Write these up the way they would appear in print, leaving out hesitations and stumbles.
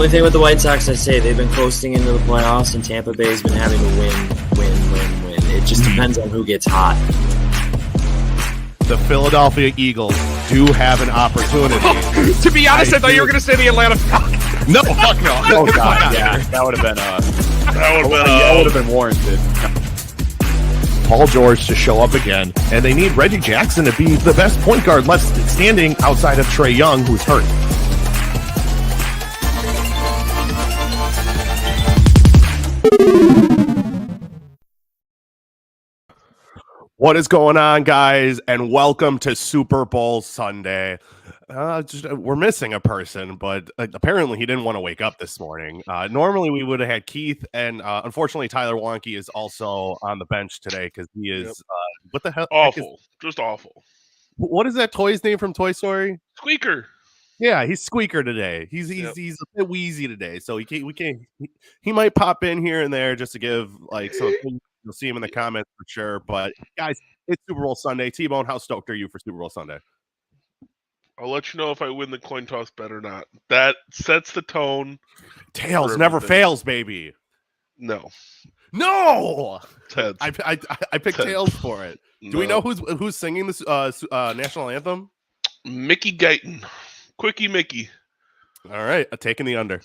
only thing with the White Sox, I say they've been coasting into the playoffs, and Tampa Bay's been having to win. It just depends on who gets hot. The Philadelphia Eagles do have an opportunity. To be honest, I thought you were going to say the Atlanta Falcons. No, fuck no. Oh god, yeah, that would have been warranted. Paul George to show up again, and they need Reggie Jackson to be the best point guard left standing outside of Trae Young, who's hurt. What is going on, guys, and welcome to Super Bowl Sunday. We're missing a person, but apparently he didn't want to wake up this morning. Normally we would have had Keith, and unfortunately Tyler Wonke is also on the bench today because he is what the hell? Awful, just awful. What is that toy's name from Toy Story? Squeaker. Yeah, he's Squeaker today. He's a bit wheezy today, so he might pop in here and there just to give like some. You'll see him in the comments for sure. But guys, it's Super Bowl Sunday. T-Bone, how stoked are you for Super Bowl Sunday? I'll let you know if I win the coin toss bet or not. That sets the tone. Tails never fails, baby. No. Heads. I picked tails for it. Do we know who's singing this national anthem? Mickey Guyton. Quickie Mickey. All right, taking the under.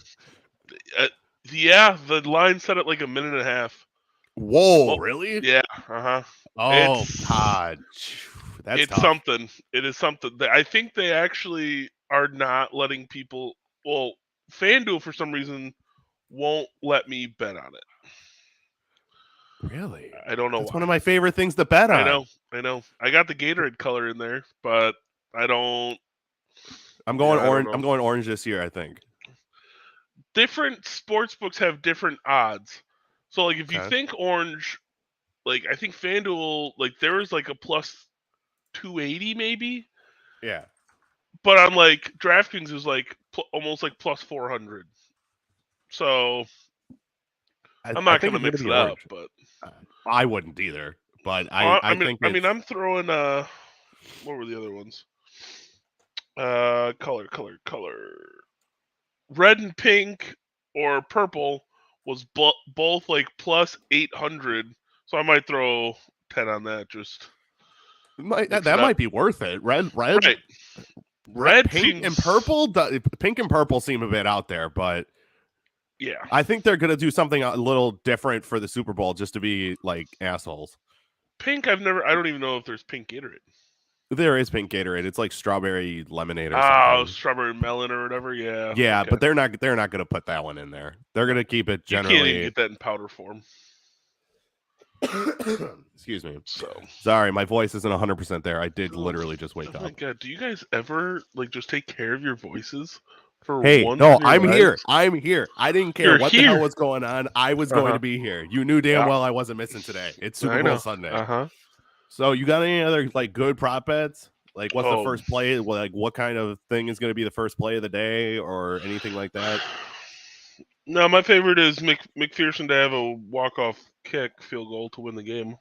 Yeah, the line set at like a minute and a half. Whoa, really? Yeah, uh-huh. Oh, God. That's it's tough. something. It is something. I think they actually are not letting people. Well, FanDuel for some reason won't let me bet on it. Really? I don't know. It's why. one of my favorite things to bet on. I know. I got the Gatorade color in there, but I don't. I'm going orange. I'm going orange this year, I think. Different sports books have different odds. So, like, if you think orange, like, I think FanDuel, like, there was, like, a plus 280, maybe? Yeah. But on, like, DraftKings, it was, like, almost, like, plus 400. So, I'm not going to mix it up, but... I wouldn't either, but I think I'm throwing, what were the other ones? Color. Red and pink or purple was both like plus 800, so I might throw 10 on that. Just that might be worth it. Red, pink, and purple. Pink and purple seem a bit out there, but yeah, I think they're gonna do something a little different for the Super Bowl just to be like assholes. Pink, I don't even know if there's pink Gatorade. There is pink Gatorade. It's like strawberry lemonade or something. Oh, strawberry melon or whatever. Yeah. Yeah, okay. But they're not going to put that one in there. They're going to keep it generally. You can't even get that in powder form. Excuse me. So sorry, my voice isn't 100% there. I did literally just wake up. Oh my god, do you guys ever like just take care of your voices? I'm here. I'm here. I didn't care the hell was going on. I was going to be here. You knew damn well I wasn't missing today. It's Super Bowl Sunday. So you got any other like good prop bets? Like what's the first play? Like what kind of thing is going to be the first play of the day or anything like that? No, my favorite is McPherson to have a walk-off kick field goal to win the game.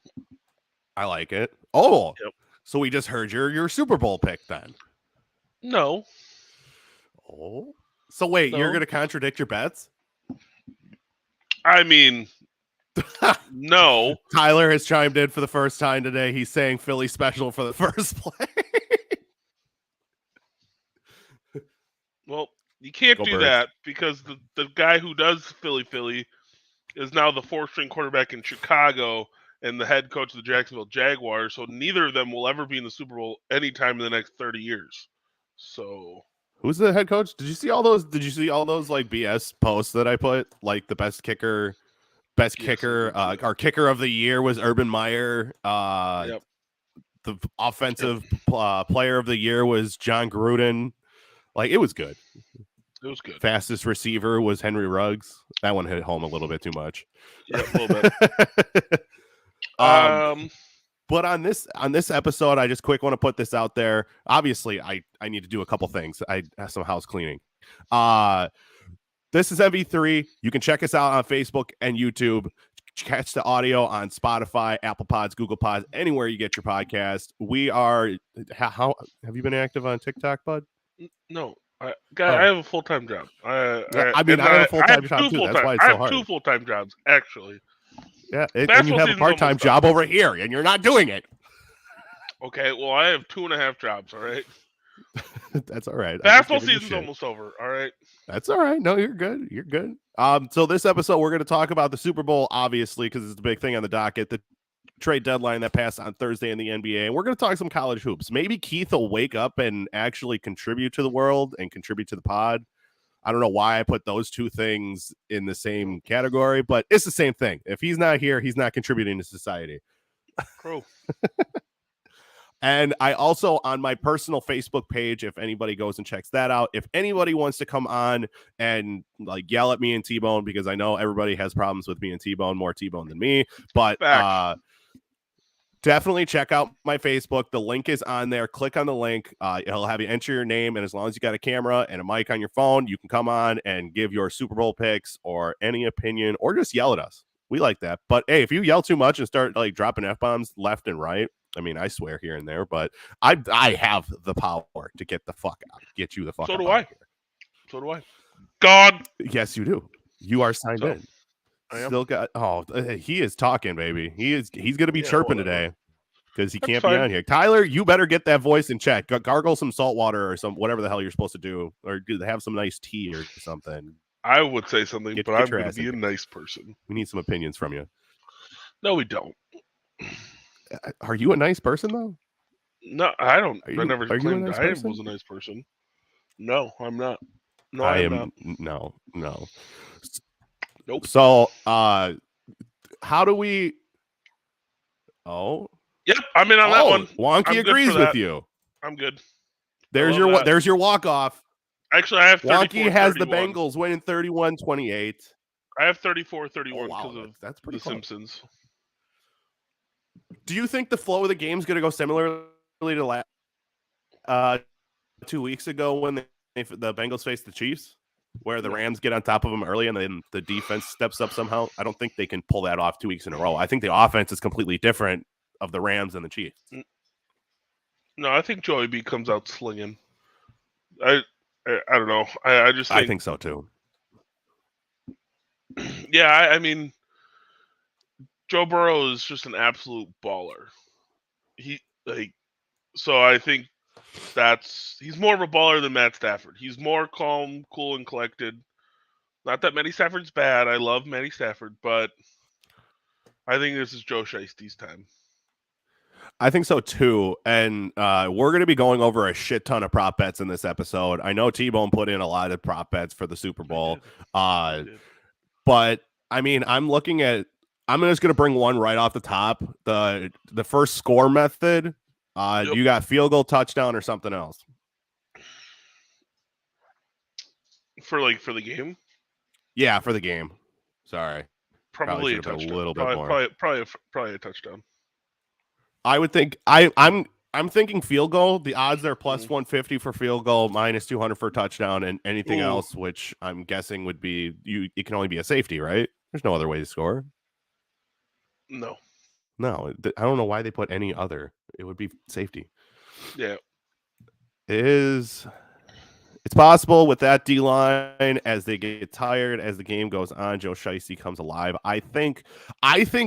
I like it. Oh, yep. So we just heard your Super Bowl pick then. No. Oh. So wait, you're going to contradict your bets? I mean... No. Tyler has chimed in for the first time today. He's saying Philly special for the first play. Well, you can't do that because the guy who does Philly is now the fourth-string quarterback in Chicago and the head coach of the Jacksonville Jaguars. So neither of them will ever be in the Super Bowl anytime in the next 30 years. So who's the head coach? Did you see all those like BS posts that I put? Like the best kicker. Our kicker of the year was Urban Meyer. The offensive player of the year was John Gruden. Like, it was good. It was good. Fastest receiver was Henry Ruggs. That one hit home a little bit too much. Yeah, a little bit. But on this episode, I just quick want to put this out there. Obviously, I need to do a couple things. I have some house cleaning. This is MV3. You can check us out on Facebook and YouTube. Catch the audio on Spotify, Apple Pods, Google Pods, anywhere you get your podcast. We are. How have you been active on TikTok, bud? No, I Oh. have a full-time job. I have a full-time job too. That's why it's I so have 2 hard. full-time jobs, actually. Yeah, and you Basketball have a season's part-time almost job done. over here, and you're not doing it. Okay, well, I have 2.5 jobs, all right? That's all right. Basketball season's almost over, all right? That's all right. No, you're good. You're good. So this episode, we're going to talk about the Super Bowl, obviously, because it's the big thing on the docket. The trade deadline that passed on Thursday in the NBA. And we're going to talk some college hoops. Maybe Keith will wake up and actually contribute to the world and contribute to the pod. I don't know why I put those two things in the same category, but it's the same thing. If he's not here, he's not contributing to society. True. And I also, on my personal Facebook page, if anybody goes and checks that out, if anybody wants to come on and like yell at me and T-Bone, because I know everybody has problems with me and T-Bone, more T-Bone than me, but definitely check out my Facebook. The link is on there. Click on the link. It'll have you enter your name, and as long as you got a camera and a mic on your phone, you can come on and give your Super Bowl picks or any opinion, or just yell at us. We like that. But hey, if you yell too much and start like dropping F-bombs left and right, I mean, I swear here and there, but I have the power to get the fuck out, get you the fuck out. So do I. So do I. God. Yes, you do. You are signed in. I am. Still got. Oh, he is talking, baby. He's going to be chirping today because he can't be on here. Tyler, you better get that voice in check. Gargle some salt water or some whatever the hell you're supposed to do, or have some nice tea or something. I would say something, but I'm going to be a nice person. We need some opinions from you. No, we don't. Are you a nice person though? No, I don't. I never claimed I was a nice person. No, I'm not. No, I am not. No. Nope. So, how do we? Oh. Yep, I'm in on that one. Wonky agrees with you. I'm good. There's your walk off. Actually, I have 34-31. Wonky has the Bengals winning 31-28. I have 34-31 because of that's pretty the close. Simpsons. Do you think the flow of the game is going to go similarly to 2 weeks ago when the Bengals faced the Chiefs, where the Rams get on top of them early and then the defense steps up somehow? I don't think they can pull that off 2 weeks in a row. I think the offense is completely different of the Rams and the Chiefs. No, I think Joey B comes out slinging. I don't know. I just think so too. Yeah, I mean, Joe Burrow is just an absolute baller. So I think he's more of a baller than Matt Stafford. He's more calm, cool, and collected. Not that Matty Stafford's bad. I love Matty Stafford, but I think this is Joe Shiesty's time. I think so too. And we're going to be going over a shit ton of prop bets in this episode. I know T-Bone put in a lot of prop bets for the Super Bowl. But I mean, I'm just going to bring one right off the top. The first score method. You got field goal, touchdown, or something else? For the game? Yeah, for the game. Sorry. Probably a touchdown. A little bit more. Probably a touchdown. I would think I'm thinking field goal. The odds are plus 150 for field goal, minus 200 for touchdown, and anything else, which I'm guessing would be it can only be a safety, right? There's no other way to score. No, I don't know why they put any other. It would be safety. Yeah, it's possible with that D line as they get tired as the game goes on. Joe Shiesty comes alive. I think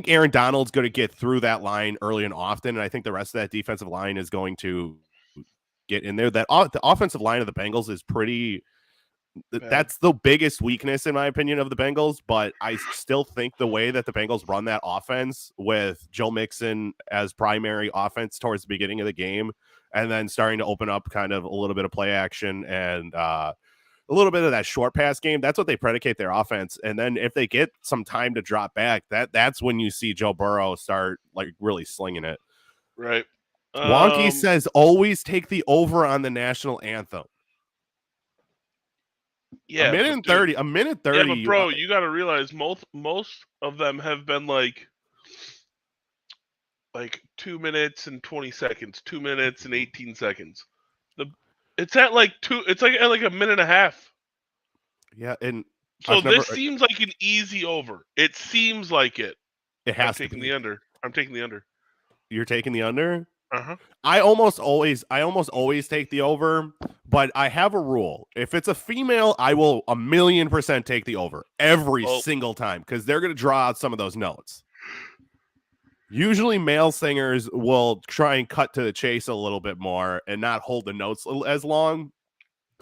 Aaron Donald's going to get through that line early and often, and I think the rest of that defensive line is going to get in there. The offensive line of the Bengals is pretty. That's the biggest weakness, in my opinion, of the Bengals. But I still think the way that the Bengals run that offense with Joe Mixon as primary offense towards the beginning of the game, and then starting to open up kind of a little bit of play action and a little bit of that short pass game, that's what they predicate their offense. And then if they get some time to drop back, that's when you see Joe Burrow start like really slinging it. Right. Wonky says always take the over on the national anthem. Yeah, a minute 30. Yeah, but bro, you got to realize most of them have been like 2 minutes and 20 seconds, 2 minutes and 18 seconds. It's at it's like a minute and a half. Yeah, and so this seems like an easy over. It seems like it. It has I'm taking the under. You're taking the under? I almost always take the over, but I have a rule. If it's a female, I will 1,000,000% take the over every single time because they're going to draw out some of those notes. Usually male singers will try and cut to the chase a little bit more and not hold the notes as long.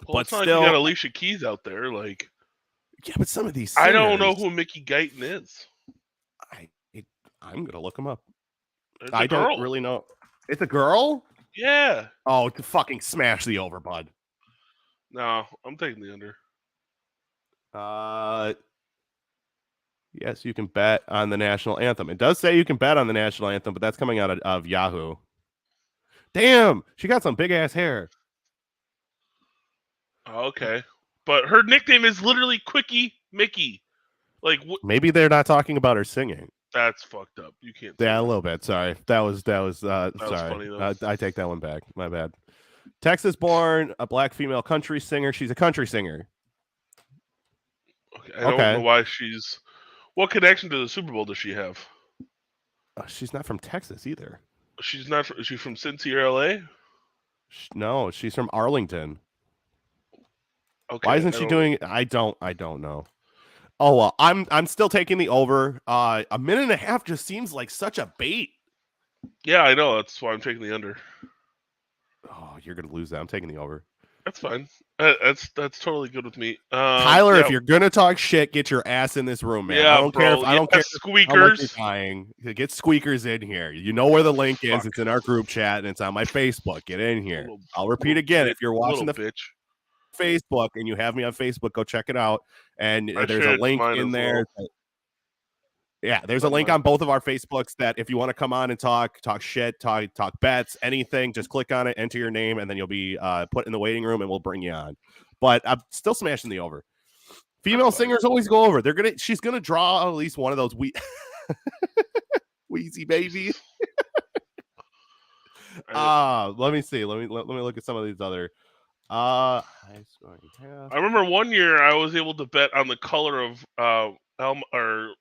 Well, but it's not still, like you got Alicia Keys out there. Like, yeah, but some of these singers, I don't know who Mickey Guyton is. I'm going to look him up. I don't really know. It's a girl? Yeah. Oh, to fucking smash the over, bud. No, I'm taking the under. Yes, you can bet on the national anthem. It does say you can bet on the national anthem, but that's coming out of Yahoo. Damn, she got some big ass hair. Okay, but her nickname is literally Quickie Mickey. Like, maybe they're not talking about her singing. That's fucked up. You can't. Yeah, a little bit. Sorry, that was sorry. Funny, I take that one back. My bad. Texas-born, a black female country singer. She's a country singer. Okay, I don't know why she's. What connection to the Super Bowl does she have? She's not from Texas either. She's not. Is she from Cincy or LA? No, she's from Arlington. Okay. Why isn't she doing? I don't know. Oh well, I'm still taking the over. A minute and a half just seems like such a bait. Yeah, I know. That's why I'm taking the under. Oh, you're gonna lose that. I'm taking the over. That's fine. That's totally good with me. Tyler, if you're gonna talk shit, get your ass in this room, man. Yeah, I don't care. I don't care. Squeakers. Get squeakers in here. You know where the link is. It's in our group chat and it's on my Facebook. Get in here. I'll repeat again. If you're watching the Facebook and you have me on Facebook, go check it out. And there's a link in there. Yeah, there's a link on both of our Facebooks that if you want to come on and talk shit, talk bets, anything, just click on it, enter your name, and then you'll be put in the waiting room and we'll bring you on. But I'm still smashing the over. Female singers always go over. She's gonna draw at least one of those Wheezy baby. Let me see. Let me look at some of these other I remember one year I was able to bet on the color of or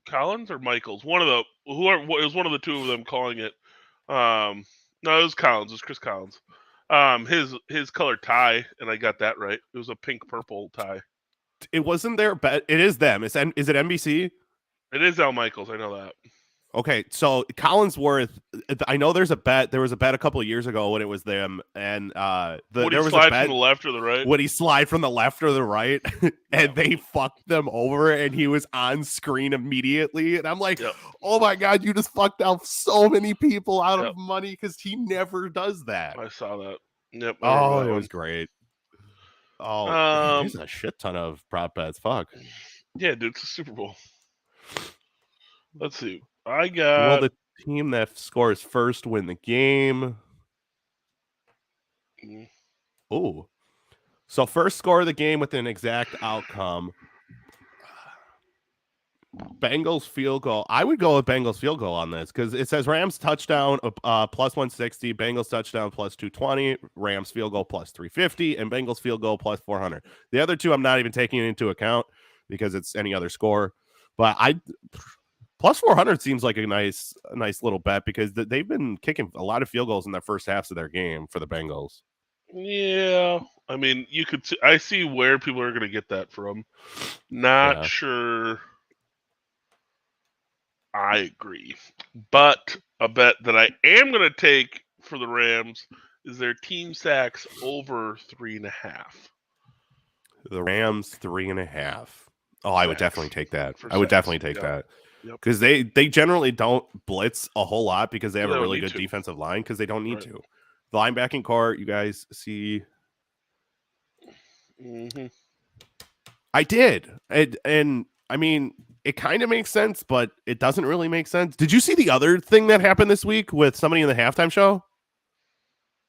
Collins or Michaels. One of the it was one of the two of them calling it. No, it was Collins. It was Chris Collins. His color tie, and I got that right. It was a pink purple tie. It wasn't their bet. It is them. Is it NBC? It is Al Michaels. I know that. Okay, so Collinsworth, I know there's a bet. There was a bet a couple of years ago when it was them, and would he slide from the left or the right? Would he slide from the left or the right? And they fucked them over, and he was on screen immediately. And I'm like, oh my god, you just fucked out so many people out of money because he never does that. I saw that. Yep. Oh, it was great. Oh, there's a shit ton of prop bets. Fuck. Yeah, dude, it's a Super Bowl. Let's see. I got the team that scores first win the game. Oh, so first score of the game with an exact outcome. Bengals field goal. I would go with Bengals field goal on this because it says Rams touchdown plus 160, Bengals touchdown plus 220, Rams field goal plus 350, and Bengals field goal plus 400. The other two I'm not even taking into account because it's any other score. But plus 400 seems like a nice little bet because they've been kicking a lot of field goals in the first halves of their game for the Bengals. Yeah, I mean, I see where people are going to get that from. Not sure I agree. But a bet that I am going to take for the Rams is their team sacks over 3.5. The Rams 3.5. Oh, I would definitely take that. I would definitely take that. Because they generally don't blitz a whole lot because they have a really good defensive line because they don't need to. The linebacking core, you guys see. Mm-hmm. I did. And I mean, it kind of makes sense, but it doesn't really make sense. Did you see the other thing that happened this week with somebody in the halftime show?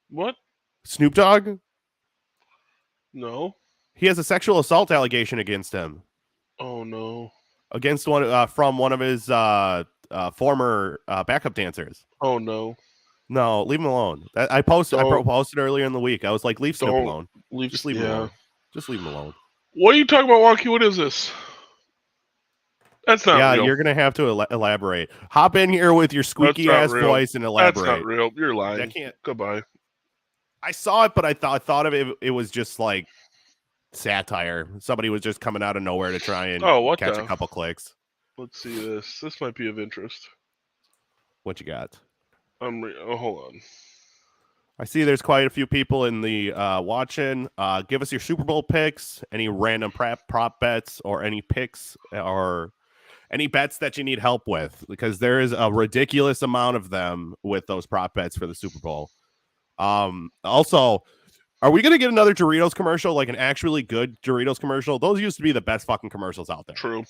What? Snoop Dogg? No. He has a sexual assault allegation against him. Oh, no. Against one from one of his former backup dancers. Oh, no. No, leave him alone. I posted earlier in the week. I was like, leave Snoop alone. Just leave him alone. Just leave him alone. What are you talking about, Wonky? What is this? That's not real. You're gonna have to elaborate. Hop in here with your squeaky ass voice and elaborate. That's not real. You're lying. I can't. Goodbye. I saw it, but I thought of it. It was just like satire. Somebody was just coming out of nowhere to try and catch a couple clicks. Let's see this. This might be of interest. What you got? Hold on. I see there's quite a few people in the watching. Give us your Super Bowl picks, any random prop bets, or any picks or any bets that you need help with, because there is a ridiculous amount of them with those prop bets for the Super Bowl. Also, are we going to get another Doritos commercial, like an actually good Doritos commercial? Those used to be the best fucking commercials out there. True.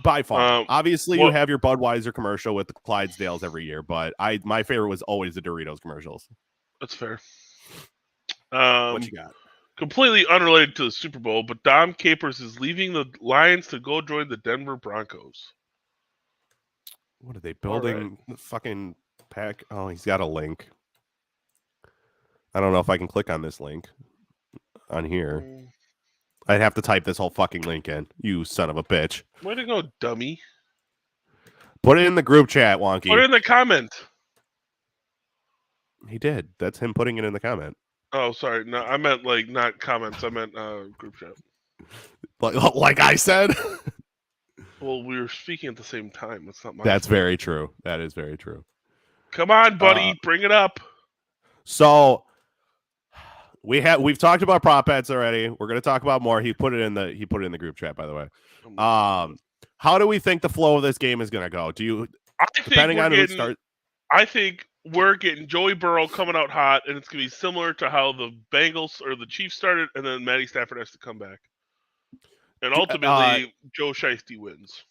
By far. Obviously, you have your Budweiser commercial with the Clydesdales every year, but my favorite was always the Doritos commercials. That's fair. What you got? Completely unrelated to the Super Bowl, but Dom Capers is leaving the Lions to go join the Denver Broncos. What are they building? The fucking pack? Oh, he's got a link. I don't know if I can click on this link on here. I'd have to type this whole fucking link in. You son of a bitch. Way to go, dummy. Put it in the group chat, Wonky. Put it in the comment. He did. That's him putting it in the comment. Oh, sorry. No, I meant like not comments. I meant group chat. Like I said? Well, we were speaking at the same time. That's not my That's fault. very true. That is very true. Come on, buddy. Bring it up. So we've talked about prop bets already. We're going to talk about more. He put it in the group chat, by the way. How do we think the flow of this game is going to go? I think we're getting Joey Burrow coming out hot, and it's going to be similar to how the Bengals or the Chiefs started, and then Matty Stafford has to come back. And ultimately, Joe Shiesty wins.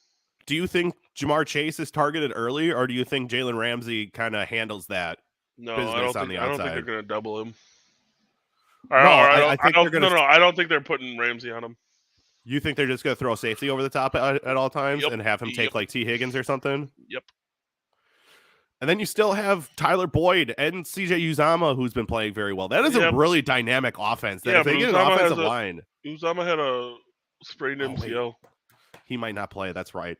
Do you think Jamar Chase is targeted early, or do you think Jalen Ramsey kind of handles that? No, I don't think they're going to double him. I don't think they're putting Ramsey on him. You think they're just going to throw safety over the top at all times and have him take like T. Higgins or something? Yep. And then you still have Tyler Boyd and CJ Uzama, who's been playing very well. That is a really dynamic offense. If they get an offensive line. Uzama had a sprained MCL. He might not play. That's right.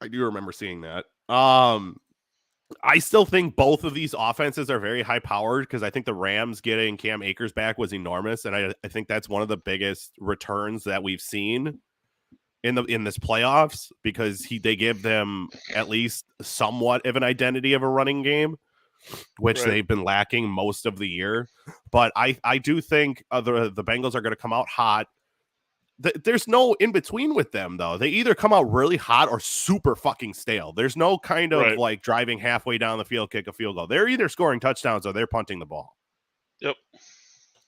I do remember seeing that. I still think both of these offenses are very high powered, because I think the Rams getting Cam Akers back was enormous. And I think that's one of the biggest returns that we've seen in this playoffs, because they give them at least somewhat of an identity of a running game, which they've been lacking most of the year. But I do think the Bengals are going to come out hot. There's no in between with them, though. They either come out really hot or super fucking stale. There's no kind of like driving halfway down the field, kick a field goal. They're either scoring touchdowns or they're punting the ball. Yep.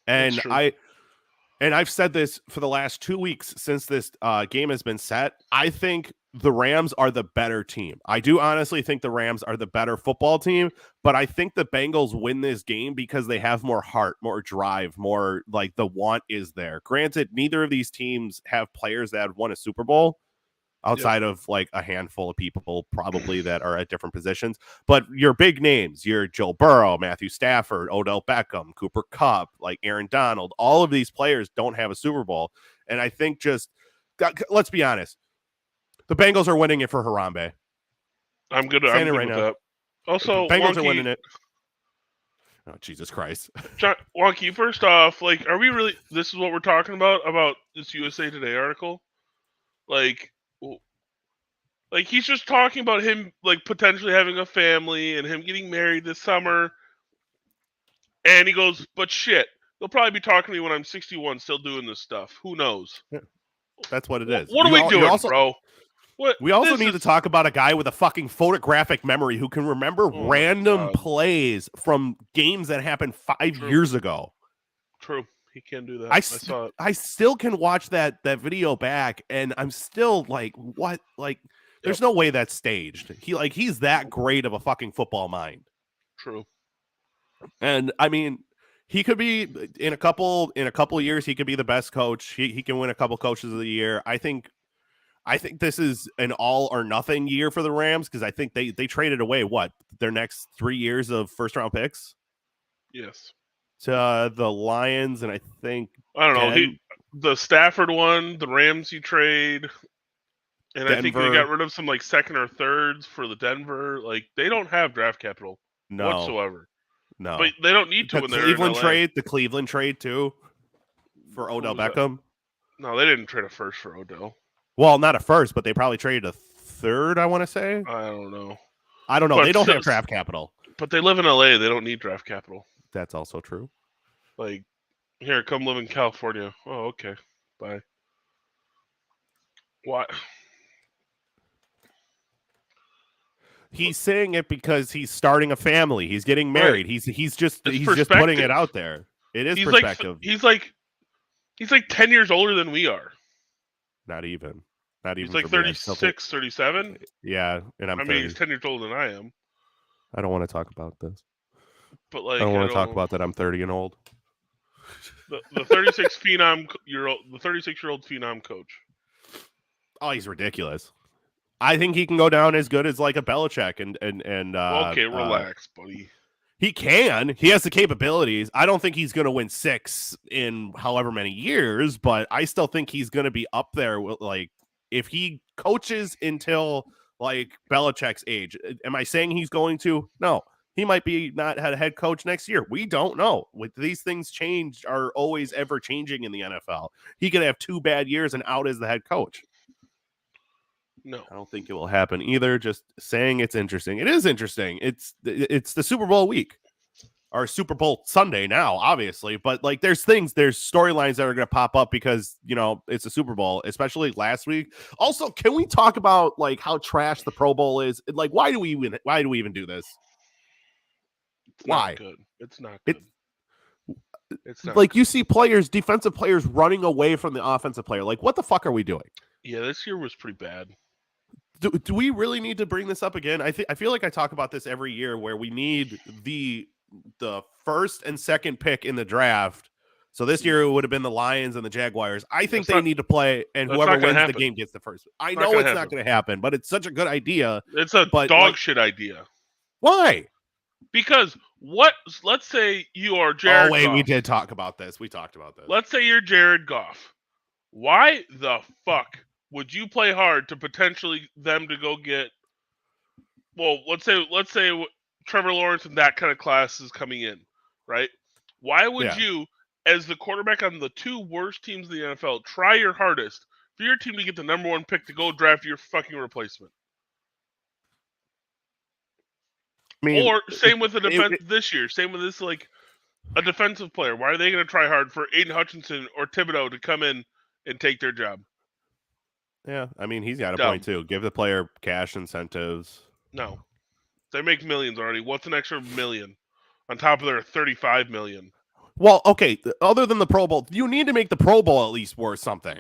And I've said this for the last 2 weeks since this game has been set. I think the Rams are the better team. I do honestly think the Rams are the better football team, but I think the Bengals win this game because they have more heart, more drive, more like the want is there. Granted, neither of these teams have players that have won a Super Bowl outside of like a handful of people probably that are at different positions, but your big names, your Joe Burrow, Matthew Stafford, Odell Beckham, Cooper Kupp, like Aaron Donald, all of these players don't have a Super Bowl. And I think let's be honest, the Bengals are winning it for Harambe. I'm good with that. Also, the Bengals are winning it. Oh, Jesus Christ. John, Wonky, first off, like, are we really, this is what we're talking about this USA Today article? Like, he's just talking about him, like, potentially having a family and him getting married this summer. And he goes, but shit, they'll probably be talking to me when I'm 61 still doing this stuff. Who knows? Yeah, that's what it is. What are we doing, bro? We also need to talk about a guy with a fucking photographic memory who can remember random plays from games that happened 5 years ago. True. He can do that. I saw it. I still can watch that video back, and I'm still like, what? Like, there's no way that's staged. He's that great of a fucking football mind. True. And I mean, he could be in a couple of years, he could be the best coach. He can win a couple coaches of the year. I think this is an all or nothing year for the Rams, because I think they traded away their next 3 years of first round picks. Yes. To the Lions, and I don't know. The Stafford one, the Ramsey trade. And I think they got rid of some like second or thirds for the Denver. Like they don't have draft capital whatsoever. No, but they don't need to when they're in LA. The Cleveland trade too for Odell Beckham. No, they didn't trade a first for Odell. Well, not a first, but they probably traded a third. I want to say. I don't know. But they don't have draft capital. But they live in LA. They don't need draft capital. That's also true. Like, here, come live in California. Oh, okay. Bye. What? He's saying it because he's starting a family. He's getting married. Right. He's just putting it out there. It is perspective. He's like 10 years older than we are. Not even. He's like 36, 37. Yeah, and I mean, he's 10 years older than I am. I don't want to talk about this. But like, I don't want to talk about that. I'm 30 and old. The 36-year-old phenom coach. Oh, he's ridiculous. I think he can go down as good as like a Belichick and okay, relax, buddy. He can. He has the capabilities. I don't think he's going to win 6 in however many years, but I still think he's going to be up there with, like, if he coaches until like Belichick's age. Am I saying he's going to? No. He might be not had a head coach next year. We don't know. With these things are always ever changing in the NFL. He could have 2 bad years and out as the head coach. No, I don't think it will happen either. Just saying it's interesting. It is interesting. It's the Super Bowl week or Super Bowl Sunday now, obviously. But like, there's storylines that are going to pop up because, it's a Super Bowl, especially last week. Also, can we talk about like how trash the Pro Bowl is? Like, why do we even do this? Why? It's not good. It's not like good. You see defensive players running away from the offensive player. Like, what the fuck are we doing? Yeah, this year was pretty bad. Do we really need to bring this up again? I feel like I talk about this every year where we need the first and second pick in the draft. So this year it would have been the Lions and the Jaguars. I think they need to play, and whoever wins the game gets the first. I know it's not going to happen, but it's such a good idea. It's a dog shit idea. Why? Because let's say you are Jared Goff. We did talk about this. We talked about this. Let's say you're Jared Goff. Why the fuck would you play hard to potentially them to go get? Well, let's say Trevor Lawrence and that kind of class is coming in, right? Why would you, as the quarterback on the 2 worst teams in the NFL, try your hardest for your team to get the number 1 pick to go draft your fucking replacement? Or same with the defense this year. Same with this, like a defensive player. Why are they going to try hard for Aiden Hutchinson or Thibodeau to come in and take their job? Yeah, I mean, he's got a point too. Give the player cash incentives. No, they make millions already. What's an extra million on top of their 35 million? Well, okay. Other than the Pro Bowl, you need to make the Pro Bowl at least worth something.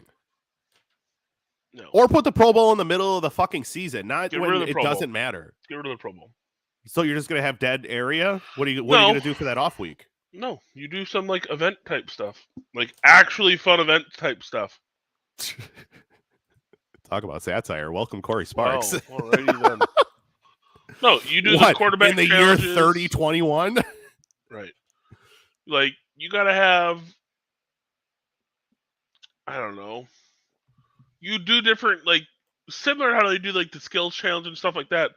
No, or put the Pro Bowl in the middle of the fucking season. Not when it doesn't matter. Get rid of the Pro Bowl. So you're just gonna have dead area? What are you gonna do for that off week? No, you do some like event type stuff, like actually fun event type stuff. Talk about satire. Welcome, Corey Sparks. Wow, alrighty then. No, you do the quarterback in the challenges. Year 3021. Right. Like you gotta have. I don't know. You do different, like similar to how they do like the skills challenge and stuff like that.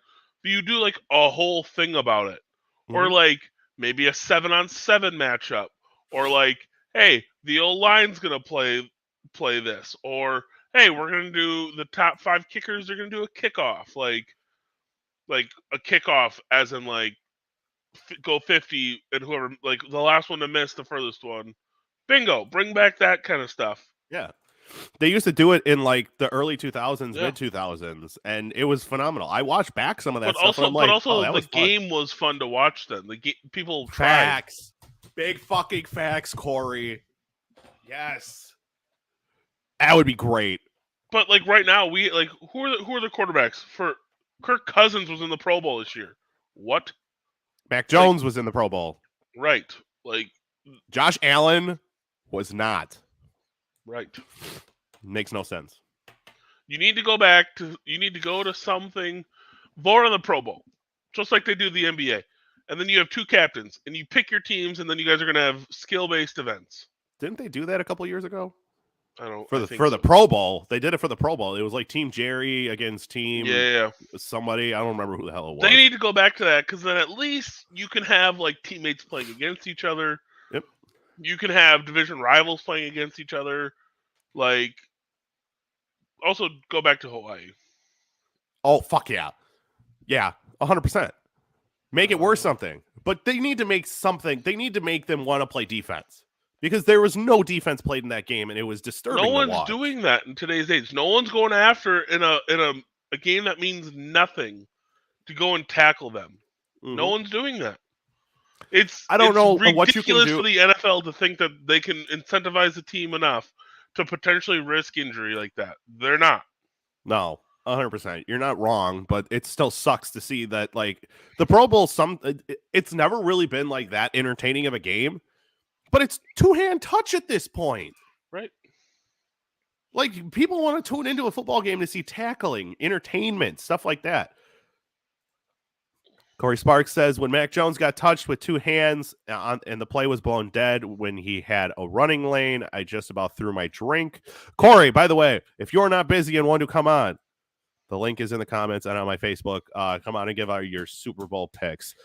But you do like a whole thing about it, or like maybe a 7-on-7 matchup, or like, hey, the O-line's gonna play this, or hey, we're going to do the top 5 kickers. They're going to do a kickoff, like a kickoff as in like go 50 and whoever, like the last one to miss the furthest one. Bingo. Bring back that kind of stuff. Yeah. They used to do it in like the early 2000s, mid 2000s, and it was phenomenal. I watched back some of that stuff. But also the game was fun to watch then. People facts. Big fucking facts, Corey. Yes. That would be great. But like right now, we like who are the quarterbacks for? Kirk Cousins was in the Pro Bowl this year. What? Mac Jones was in the Pro Bowl. Right. Like Josh Allen was not. Right. Makes no sense. You need to go back to. You need to go to something. Vote on the Pro Bowl, just like they do the NBA, and then you have 2 captains, and you pick your teams, and then you guys are gonna have skill-based events. Didn't they do that a couple years ago? For the Pro Bowl. They did it for the Pro Bowl. It was like Team Jerry against Team somebody. I don't remember who the hell it was. They need to go back to that because then at least you can have like teammates playing against each other. Yep. You can have division rivals playing against each other. Like, also go back to Hawaii. Oh, fuck yeah. Yeah, 100%. Make it worth something. But they need to make something. They need to make them want to play defense. Because there was no defense played in that game, and it was disturbing. No one's doing that in today's age. No one's going after in a game that means nothing to go and tackle them. Mm-hmm. No one's doing that. I don't know what you can do for the NFL to think that they can incentivize the team enough to potentially risk injury like that. They're not. No, 100%. You're not wrong, but it still sucks to see that like the Pro Bowl. It's never really been like that entertaining of a game. But it's two-hand touch at this point. Right. Like, people want to tune into a football game to see tackling, entertainment, stuff like that. Corey Sparks says, when Mac Jones got touched with two hands and the play was blown dead when he had a running lane, I just about threw my drink. Corey, by the way, if you're not busy and want to come on, the link is in the comments and on my Facebook. Come on and give out your Super Bowl picks.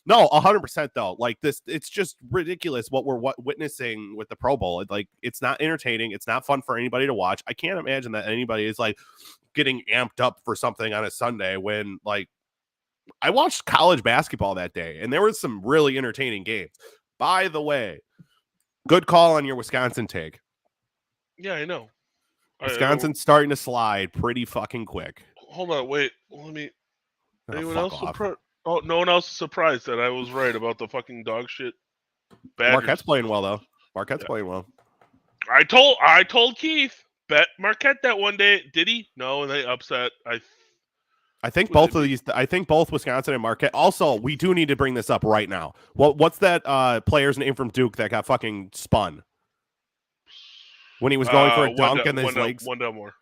No, 100% though. Like this, it's just ridiculous what we're witnessing with the Pro Bowl. Like, it's not entertaining. It's not fun for anybody to watch. I can't imagine that anybody is like getting amped up for something on a Sunday when like I watched college basketball that day and there were some really entertaining games. By the way, good call on your Wisconsin take. Yeah, I know. Wisconsin's starting to slide pretty fucking quick. Hold on, wait. Let me. Anyone else? Oh, no one else is surprised that I was right about the fucking dog shit. Badgers. Marquette's playing well though. Marquette's playing well. I told Keith bet Marquette that one day. Did he? No, and they upset. I think both of these. I think both Wisconsin and Marquette. Also, we do need to bring this up right now. What's that player's name from Duke that got fucking spun when he was going for a dunk and his legs? Wendell Moore.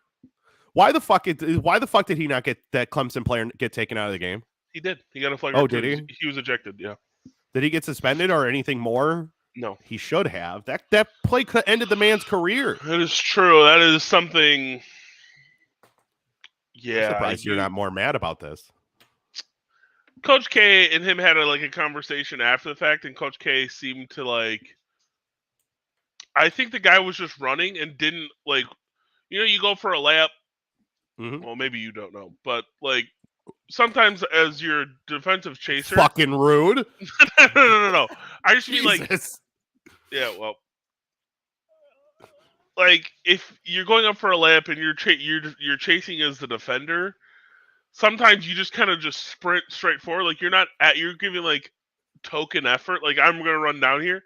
Why the fuck did he not get that Clemson player get taken out of the game? He did. He got a flagrant. Oh, did he? He was ejected. Yeah. Did he get suspended or anything more? No. He should have. That play could have ended the man's career. That is true. That is something. Yeah. I'm surprised you're not more mad about this. Coach K and him had a conversation after the fact, and Coach K seemed to I think the guy was just running and didn't you go for a layup. Mm-hmm. Well, maybe you don't know, but sometimes as your defensive chaser, fucking rude. No. I just mean yeah, well, if you're going up for a layup and you're chasing as the defender, sometimes you just kind of just sprint straight forward. You're giving token effort. I'm gonna run down here,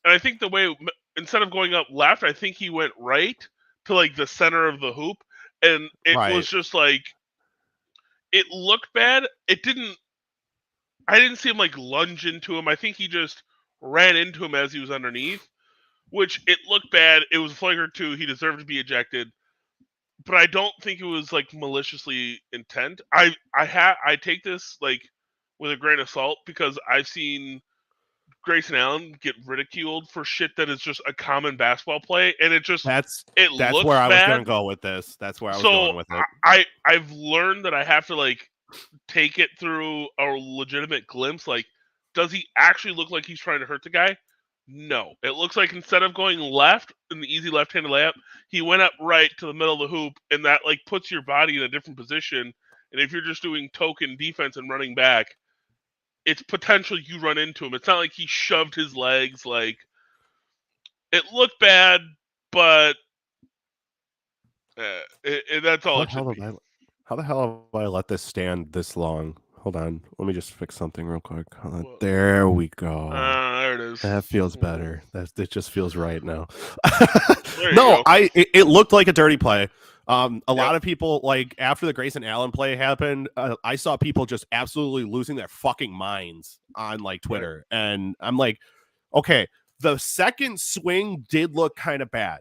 and I think the way instead of going up left, I think he went right to the center of the hoop, and it was just it looked bad. I didn't see him lunge into him. I think he just ran into him as he was underneath, which it looked bad. It was a flagrant 2. He deserved to be ejected, but I don't think it was maliciously intent. I take this with a grain of salt because I've seen Grayson Allen get ridiculed for shit that is just a common basketball play, and it just that's looks where I was bad. Going to go with this. That's where I was going with it. I've learned that I have to take it through a legitimate glimpse. Does he actually look like he's trying to hurt the guy? No. It looks like instead of going left in the easy left-handed layup, he went up right to the middle of the hoop, and that puts your body in a different position. And if you're just doing token defense and running back, it's potential you run into him. It's not like he shoved his legs. It looked bad, but that's all it should be. How the hell have I let this stand this long? Hold on. Let me just fix something real quick. There we go. There it is. That feels better. It just feels right now. No, it looked like a dirty play. A lot of people, after the Grayson Allen play happened, I saw people just absolutely losing their fucking minds on Twitter. And I'm okay, the second swing did look kind of bad.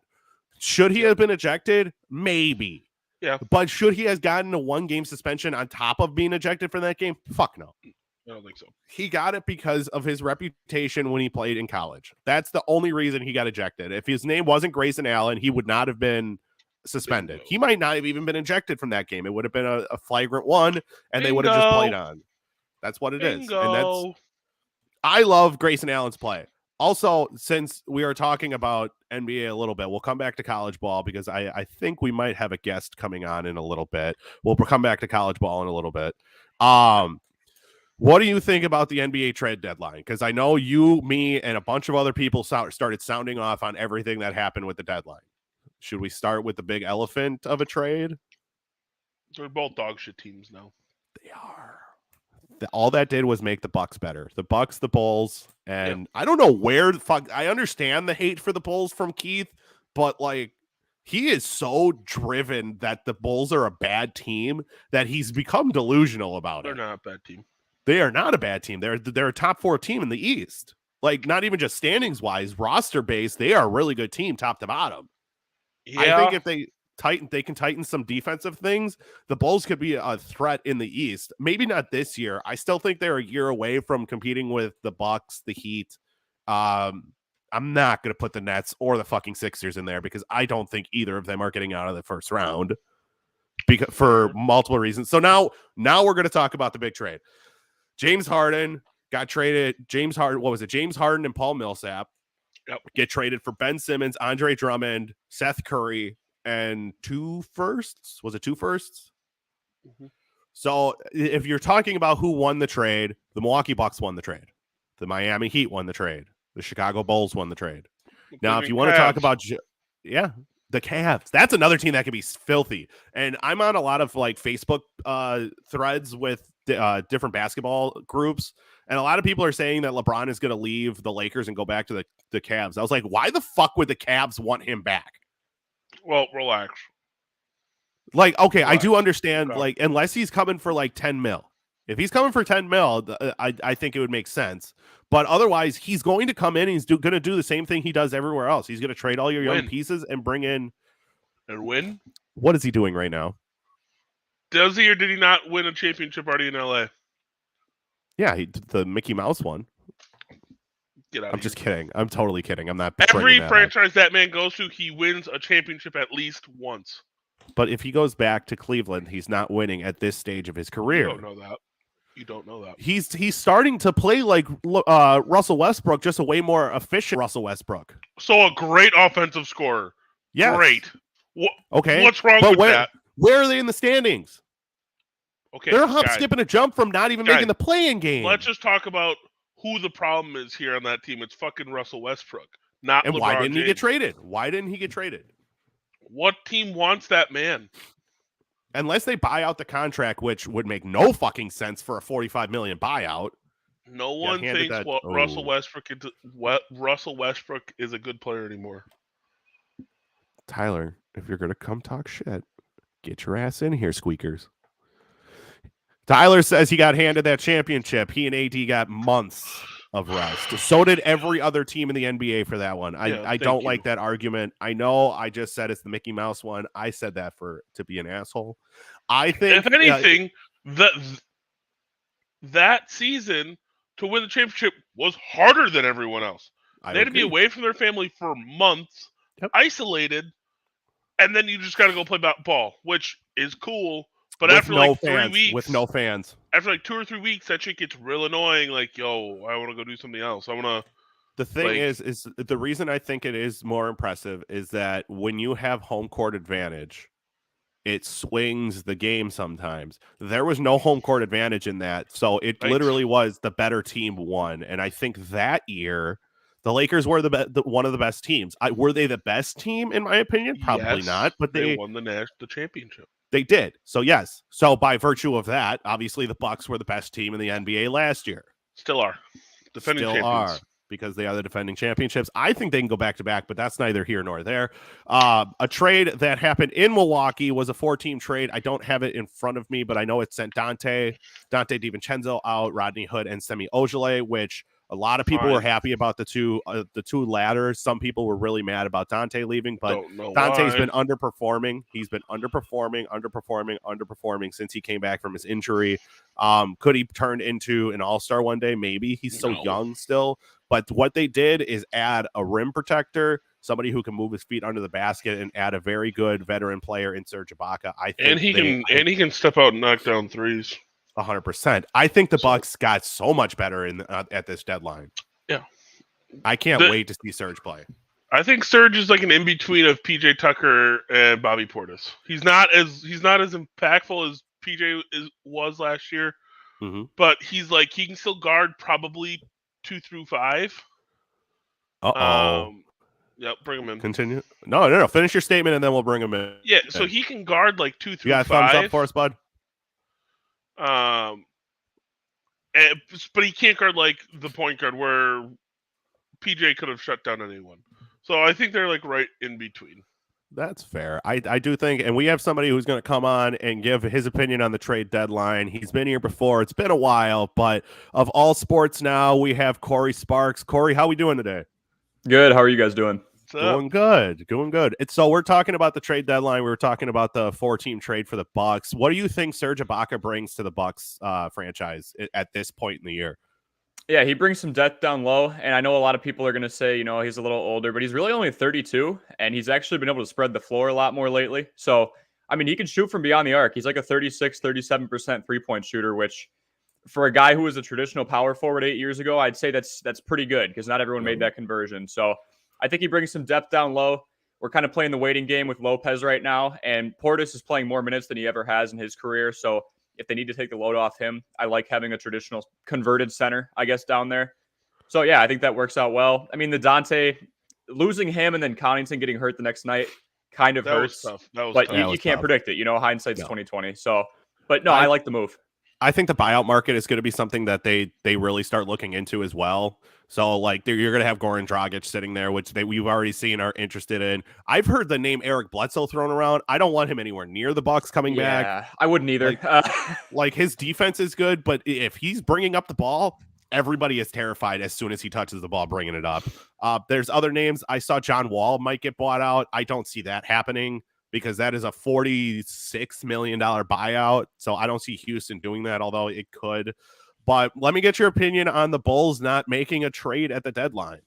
Should he have been ejected? Maybe. Yeah. But should he have gotten a 1-game suspension on top of being ejected from that game? Fuck no. I don't think so. He got it because of his reputation when he played in college. That's the only reason he got ejected. If his name wasn't Grayson Allen, he would not have been suspended. Bingo. He might not have even been ejected from that game. It would have been a flagrant one, and they would have just played on. That's what it is. And I love Grayson Allen's play. Also, since we are talking about NBA a little bit, we'll come back to college ball because I think we might have a guest coming on in a little bit. We'll come back to college ball in a little bit. What do you think about the NBA trade deadline? Because I know you, me, and a bunch of other people started sounding off on everything that happened with the deadline. Should we start with the big elephant of a trade? They're both dog shit teams now. They are. All that did was make the Bucks better. The Bucks, the Bulls, and I don't know where the fuck. I understand the hate for the Bulls from Keith, but like he is so driven that the Bulls are a bad team that he's become delusional about They're it. not a bad team. They are not a bad team. They're a top 4 team in the East. Like not even just standings wise, roster base, they are a really good team, top to bottom. Yeah. I think if they can tighten some defensive things, the Bulls could be a threat in the East. Maybe not this year. I still think they're a year away from competing with the Bucks, the Heat. I'm not going to put the Nets or the fucking Sixers in there because I don't think either of them are getting out of the first round for multiple reasons. So now we're going to talk about the big trade. James Harden got traded. James Harden and Paul Millsap get traded for Ben Simmons, Andre Drummond, Seth Curry, and 2 firsts. Was it 2 firsts? Mm-hmm. So if you're talking about who won the trade, the Milwaukee Bucks won the trade. The Miami Heat won the trade. The Chicago Bulls won the trade. Now, if you want to talk about, the Cavs, that's another team that could be filthy. And I'm on a lot of like Facebook threads with different basketball groups. And a lot of people are saying that LeBron is going to leave the Lakers and go back to the Cavs. I was like, why the fuck would the Cavs want him back? Well, relax. Like, okay, Relax. I do understand, Okay. like, unless he's coming for like 10 mil. If he's coming for 10 mil, I think it would make sense. But otherwise, he's going to come in and he's going to do the same thing he does everywhere else. He's going to trade all your young pieces and bring in. And win? What is he doing right now? Does he or did he not win a championship already in LA? Yeah, the Mickey Mouse one. Get out. I'm just kidding. I'm totally kidding. I'm not. Every franchise that man goes to, he wins a championship at least once. But if he goes back to Cleveland, he's not winning at this stage of his career. You don't know that. He's starting to play like Russell Westbrook, just a way more efficient Russell Westbrook. So a great offensive scorer. Yeah. Great. Okay. What's wrong with that? Where are they in the standings? Okay. They're a hop, skip, and a jump from not even making the play-in game. Let's just talk about who the problem is here on that team. It's fucking Russell Westbrook, not and LeBron why didn't James. he get traded? Why didn't he get traded? What team wants that man? Unless they buy out the contract, which would make no fucking sense for a $45 million buyout. No one thinks Russell Westbrook is a good player anymore. Tyler, if you're gonna come talk shit, get your ass in here, squeakers. Tyler says he got handed that championship. He and AD got months of rest. So did every other team in the NBA for that one. I don't like that argument. I know I just said it's the Mickey Mouse one. I said that to be an asshole. I think if anything, that season to win the championship was harder than everyone else. They had to be away from their family for months, isolated, and then you just got to go play ball, which is cool. But with after no like 3 fans, weeks, with no fans, after like 2 or 3 weeks, that shit gets real annoying. Like, yo, I want to go do something else. I want to. The thing is the reason I think it is more impressive is that when you have home court advantage, it swings the game sometimes. There was no home court advantage in that, so it literally was the better team won. And I think that year, the Lakers were one of the best teams. Were they the best team in my opinion? Probably not. But they won the championship. They did. So yes. So by virtue of that, obviously the Bucks were the best team in the NBA last year. Still are. Defending champions. Because they are the defending championships. I think they can go back to back, but that's neither here nor there. A trade that happened in Milwaukee was a 4-team trade. I don't have it in front of me, but I know it sent Dante DiVincenzo out, Rodney Hood, and Semi Ojeleye, which A lot of people Fine. were happy about the two ladders. Some people were really mad about Dante leaving, but Don't know Dante's why. been underperforming. He's been underperforming since he came back from his injury. Could he turn into an all-star one day? Maybe. He's so young still. But what they did is add a rim protector, somebody who can move his feet under the basket, and add a very good veteran player in Serge Ibaka. I think he can step out and knock down threes. 100%. I think the Bucks got so much better at this deadline. Yeah. I can't wait to see Serge play. I think Serge is like an in between of PJ Tucker and Bobby Portis. He's not as impactful as PJ was last year, but he can still guard probably 2 through 5. Yep, bring him in. Continue. No. Finish your statement and then we'll bring him in. Yeah, so he can guard like 2 through 5. You got a thumbs up for us, bud? But he can't guard like the point guard where PJ could have shut down anyone. So I think they're like right in between. That's fair. I do think, and we have somebody who's going to come on and give his opinion on the trade deadline. He's been here before. It's been a while, but of all sports now, we have Corey Sparks. Corey, how we doing today? Good. How are you guys doing? Doing good. So we're talking about the trade deadline. We were talking about the 4-team trade for the Bucks. What do you think Serge Ibaka brings to the Bucks franchise at this point in the year? Yeah, he brings some depth down low, and I know a lot of people are going to say, he's a little older, but he's really only 32, and he's actually been able to spread the floor a lot more lately. So, he can shoot from beyond the arc. He's like a 37% three-point shooter, which for a guy who was a traditional power forward 8 years ago, I'd say that's pretty good because not everyone made that conversion. So I think he brings some depth down low. We're kind of playing the waiting game with Lopez right now, and Portis is playing more minutes than he ever has in his career. So if they need to take the load off him, I like having a traditional converted center, I guess, down there. So, yeah, I think that works out well. The Dante, losing him and then Connaughton getting hurt the next night kind of hurts. That was but tough. you can't predict it. Hindsight's 2020. So, but no, I like the move. I think the buyout market is going to be something that they really start looking into as well. So, you're going to have Goran Dragic sitting there, which we've already seen are interested in. I've heard the name Eric Bledsoe thrown around. I don't want him anywhere near the Bucks coming back. I wouldn't either. His defense is good, but if he's bringing up the ball, everybody is terrified as soon as he touches the ball, bringing it up. There's other names. I saw John Wall might get bought out. I don't see that happening because that is a $46 million buyout. So I don't see Houston doing that, although it could. But let me get your opinion on the Bulls not making a trade at the deadline.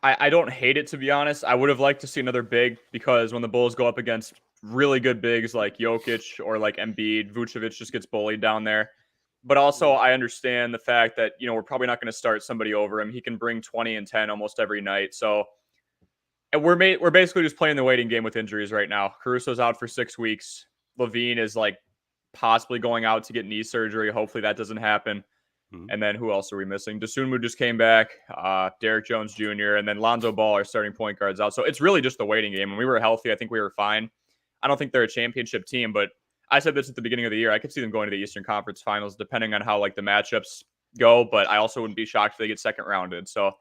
I don't hate it, to be honest. I would have liked to see another big because when the Bulls go up against really good bigs like Jokic or like Embiid, Vucevic just gets bullied down there. But also I understand the fact that, we're probably not going to start somebody over him. He can bring 20 and 10 almost every night. So and we're basically just playing the waiting game with injuries right now. Caruso's out for 6 weeks. Levine is possibly going out to get knee surgery. Hopefully that doesn't happen. And then who else are we missing? Dosunmu just came back. Derek Jones Jr. and then Lonzo Ball are starting point guards out. So it's really just the waiting game. When we were healthy, I think we were fine. I don't think they're a championship team, but I said this at the beginning of the year. I could see them going to the Eastern Conference Finals depending on how the matchups go, but I also wouldn't be shocked if they get second rounded. So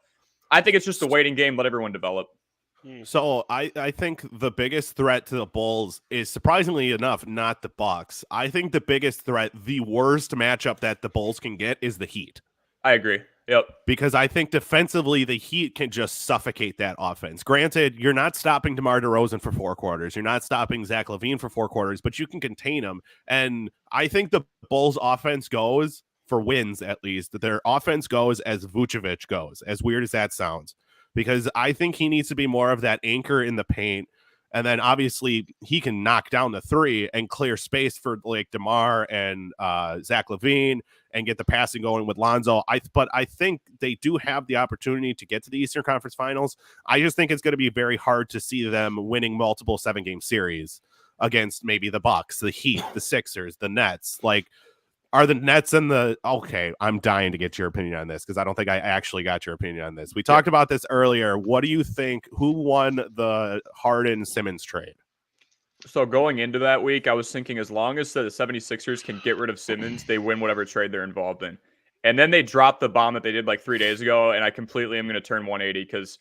I think it's just a waiting game. Let everyone develop. So I think the biggest threat to the Bulls is, surprisingly enough, not the Bucks. I think the biggest threat, the worst matchup that the Bulls can get is the Heat. I agree. Yep. Because I think defensively, the Heat can just suffocate that offense. Granted, you're not stopping DeMar DeRozan for 4 quarters. You're not stopping Zach LaVine for 4 quarters, but you can contain them. And I think the Bulls offense goes, for wins at least, that their offense goes as Vucevic goes, as weird as that sounds. Because I think he needs to be more of that anchor in the paint. And then obviously he can knock down the 3 and clear space for DeMar and Zach LaVine and get the passing going with Lonzo. But I think they do have the opportunity to get to the Eastern Conference Finals. I just think it's going to be very hard to see them winning multiple 7-game series against maybe the Bucks, the Heat, the Sixers, the Nets. Are the Nets and okay, I'm dying to get your opinion on this because I don't think I actually got your opinion on this. We talked about this earlier. What do you think? Who won the Harden-Simmons trade? So going into that week, I was thinking as long as the 76ers can get rid of Simmons, they win whatever trade they're involved in. And then they dropped the bomb that they did 3 days ago, and I completely am going to turn 180 because,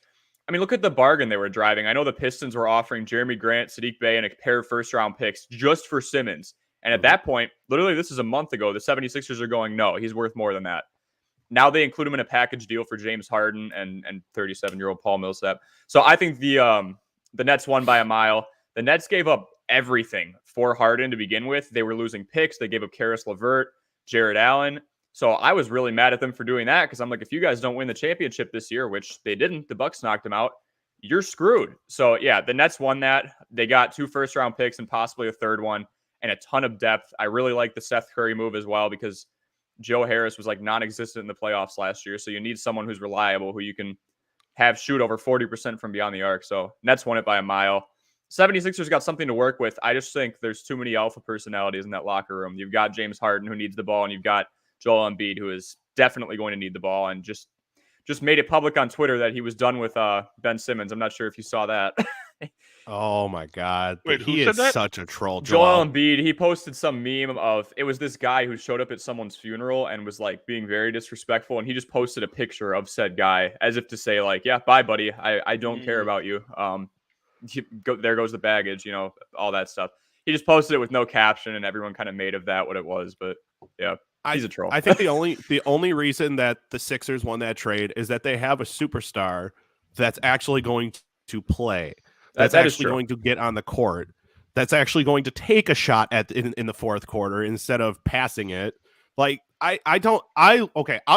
look at the bargain they were driving. I know the Pistons were offering Jeremy Grant, Sadiq Bey, and a pair of first-round picks just for Simmons. And at that point, literally this is a month ago, the 76ers are going, no, he's worth more than that. Now they include him in a package deal for James Harden and 37-year-old Paul Millsap. So I think the Nets won by a mile. The Nets gave up everything for Harden to begin with. They were losing picks. They gave up Karis LeVert, Jared Allen. So I was really mad at them for doing that because I'm like, if you guys don't win the championship this year, which they didn't, the Bucks knocked them out, you're screwed. So yeah, the Nets won that. They got 2 first-round picks and possibly a third one and a ton of depth. I really like the Seth Curry move as well because Joe Harris was like non-existent in the playoffs last year. So you need someone who's reliable, who you can have shoot over 40% from beyond the arc. So Nets won it by a mile. 76ers got something to work with. I just think there's too many alpha personalities in that locker room. You've got James Harden, who needs the ball, and you've got Joel Embiid, who is definitely going to need the ball, and just made it public on Twitter that he was done with Ben Simmons. I'm not sure if you saw that. Oh my God. Wait, he who said is that? such a troll. Joel Embiid, he posted some meme of, it was this guy who showed up at someone's funeral and was like being very disrespectful. And he just posted a picture of said guy as if to say like, yeah, bye buddy. I don't care about you. There goes the baggage, you know, all that stuff. He just posted it with no caption and everyone kind of made of that what it was. But yeah, he's a troll. I think the only reason that the Sixers won that trade is that they have a superstar that's actually going to play. That's actually going to get on the court. That's actually going to take a shot in the fourth quarter instead of passing it. Like out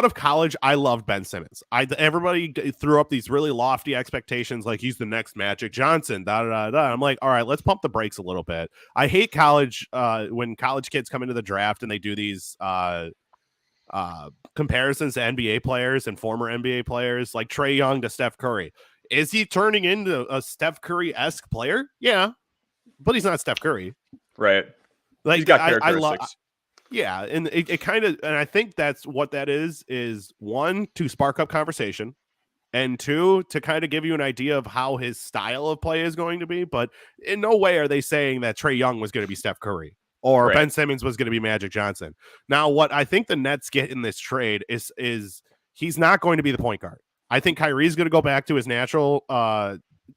of college, I loved Ben Simmons. Everybody threw up these really lofty expectations, like he's the next Magic Johnson. I'm like, all right, let's pump the brakes a little bit. I hate college when college kids come into the draft and they do these comparisons to NBA players and former NBA players, like Trae Young to Steph Curry. Is he turning into a Steph Curry-esque player? Yeah, but he's not Steph Curry, right? Like he's got characteristics. Yeah, and it kind of, and I think that's what that is one, to spark up conversation, and two, to kind of give you an idea of how his style of play is going to be. But in no way are they saying that Trae Young was going to be Steph Curry or Ben Simmons was going to be Magic Johnson. Now, what I think the Nets get in this trade is he's not going to be the point guard. I think Kyrie's going to go back to his natural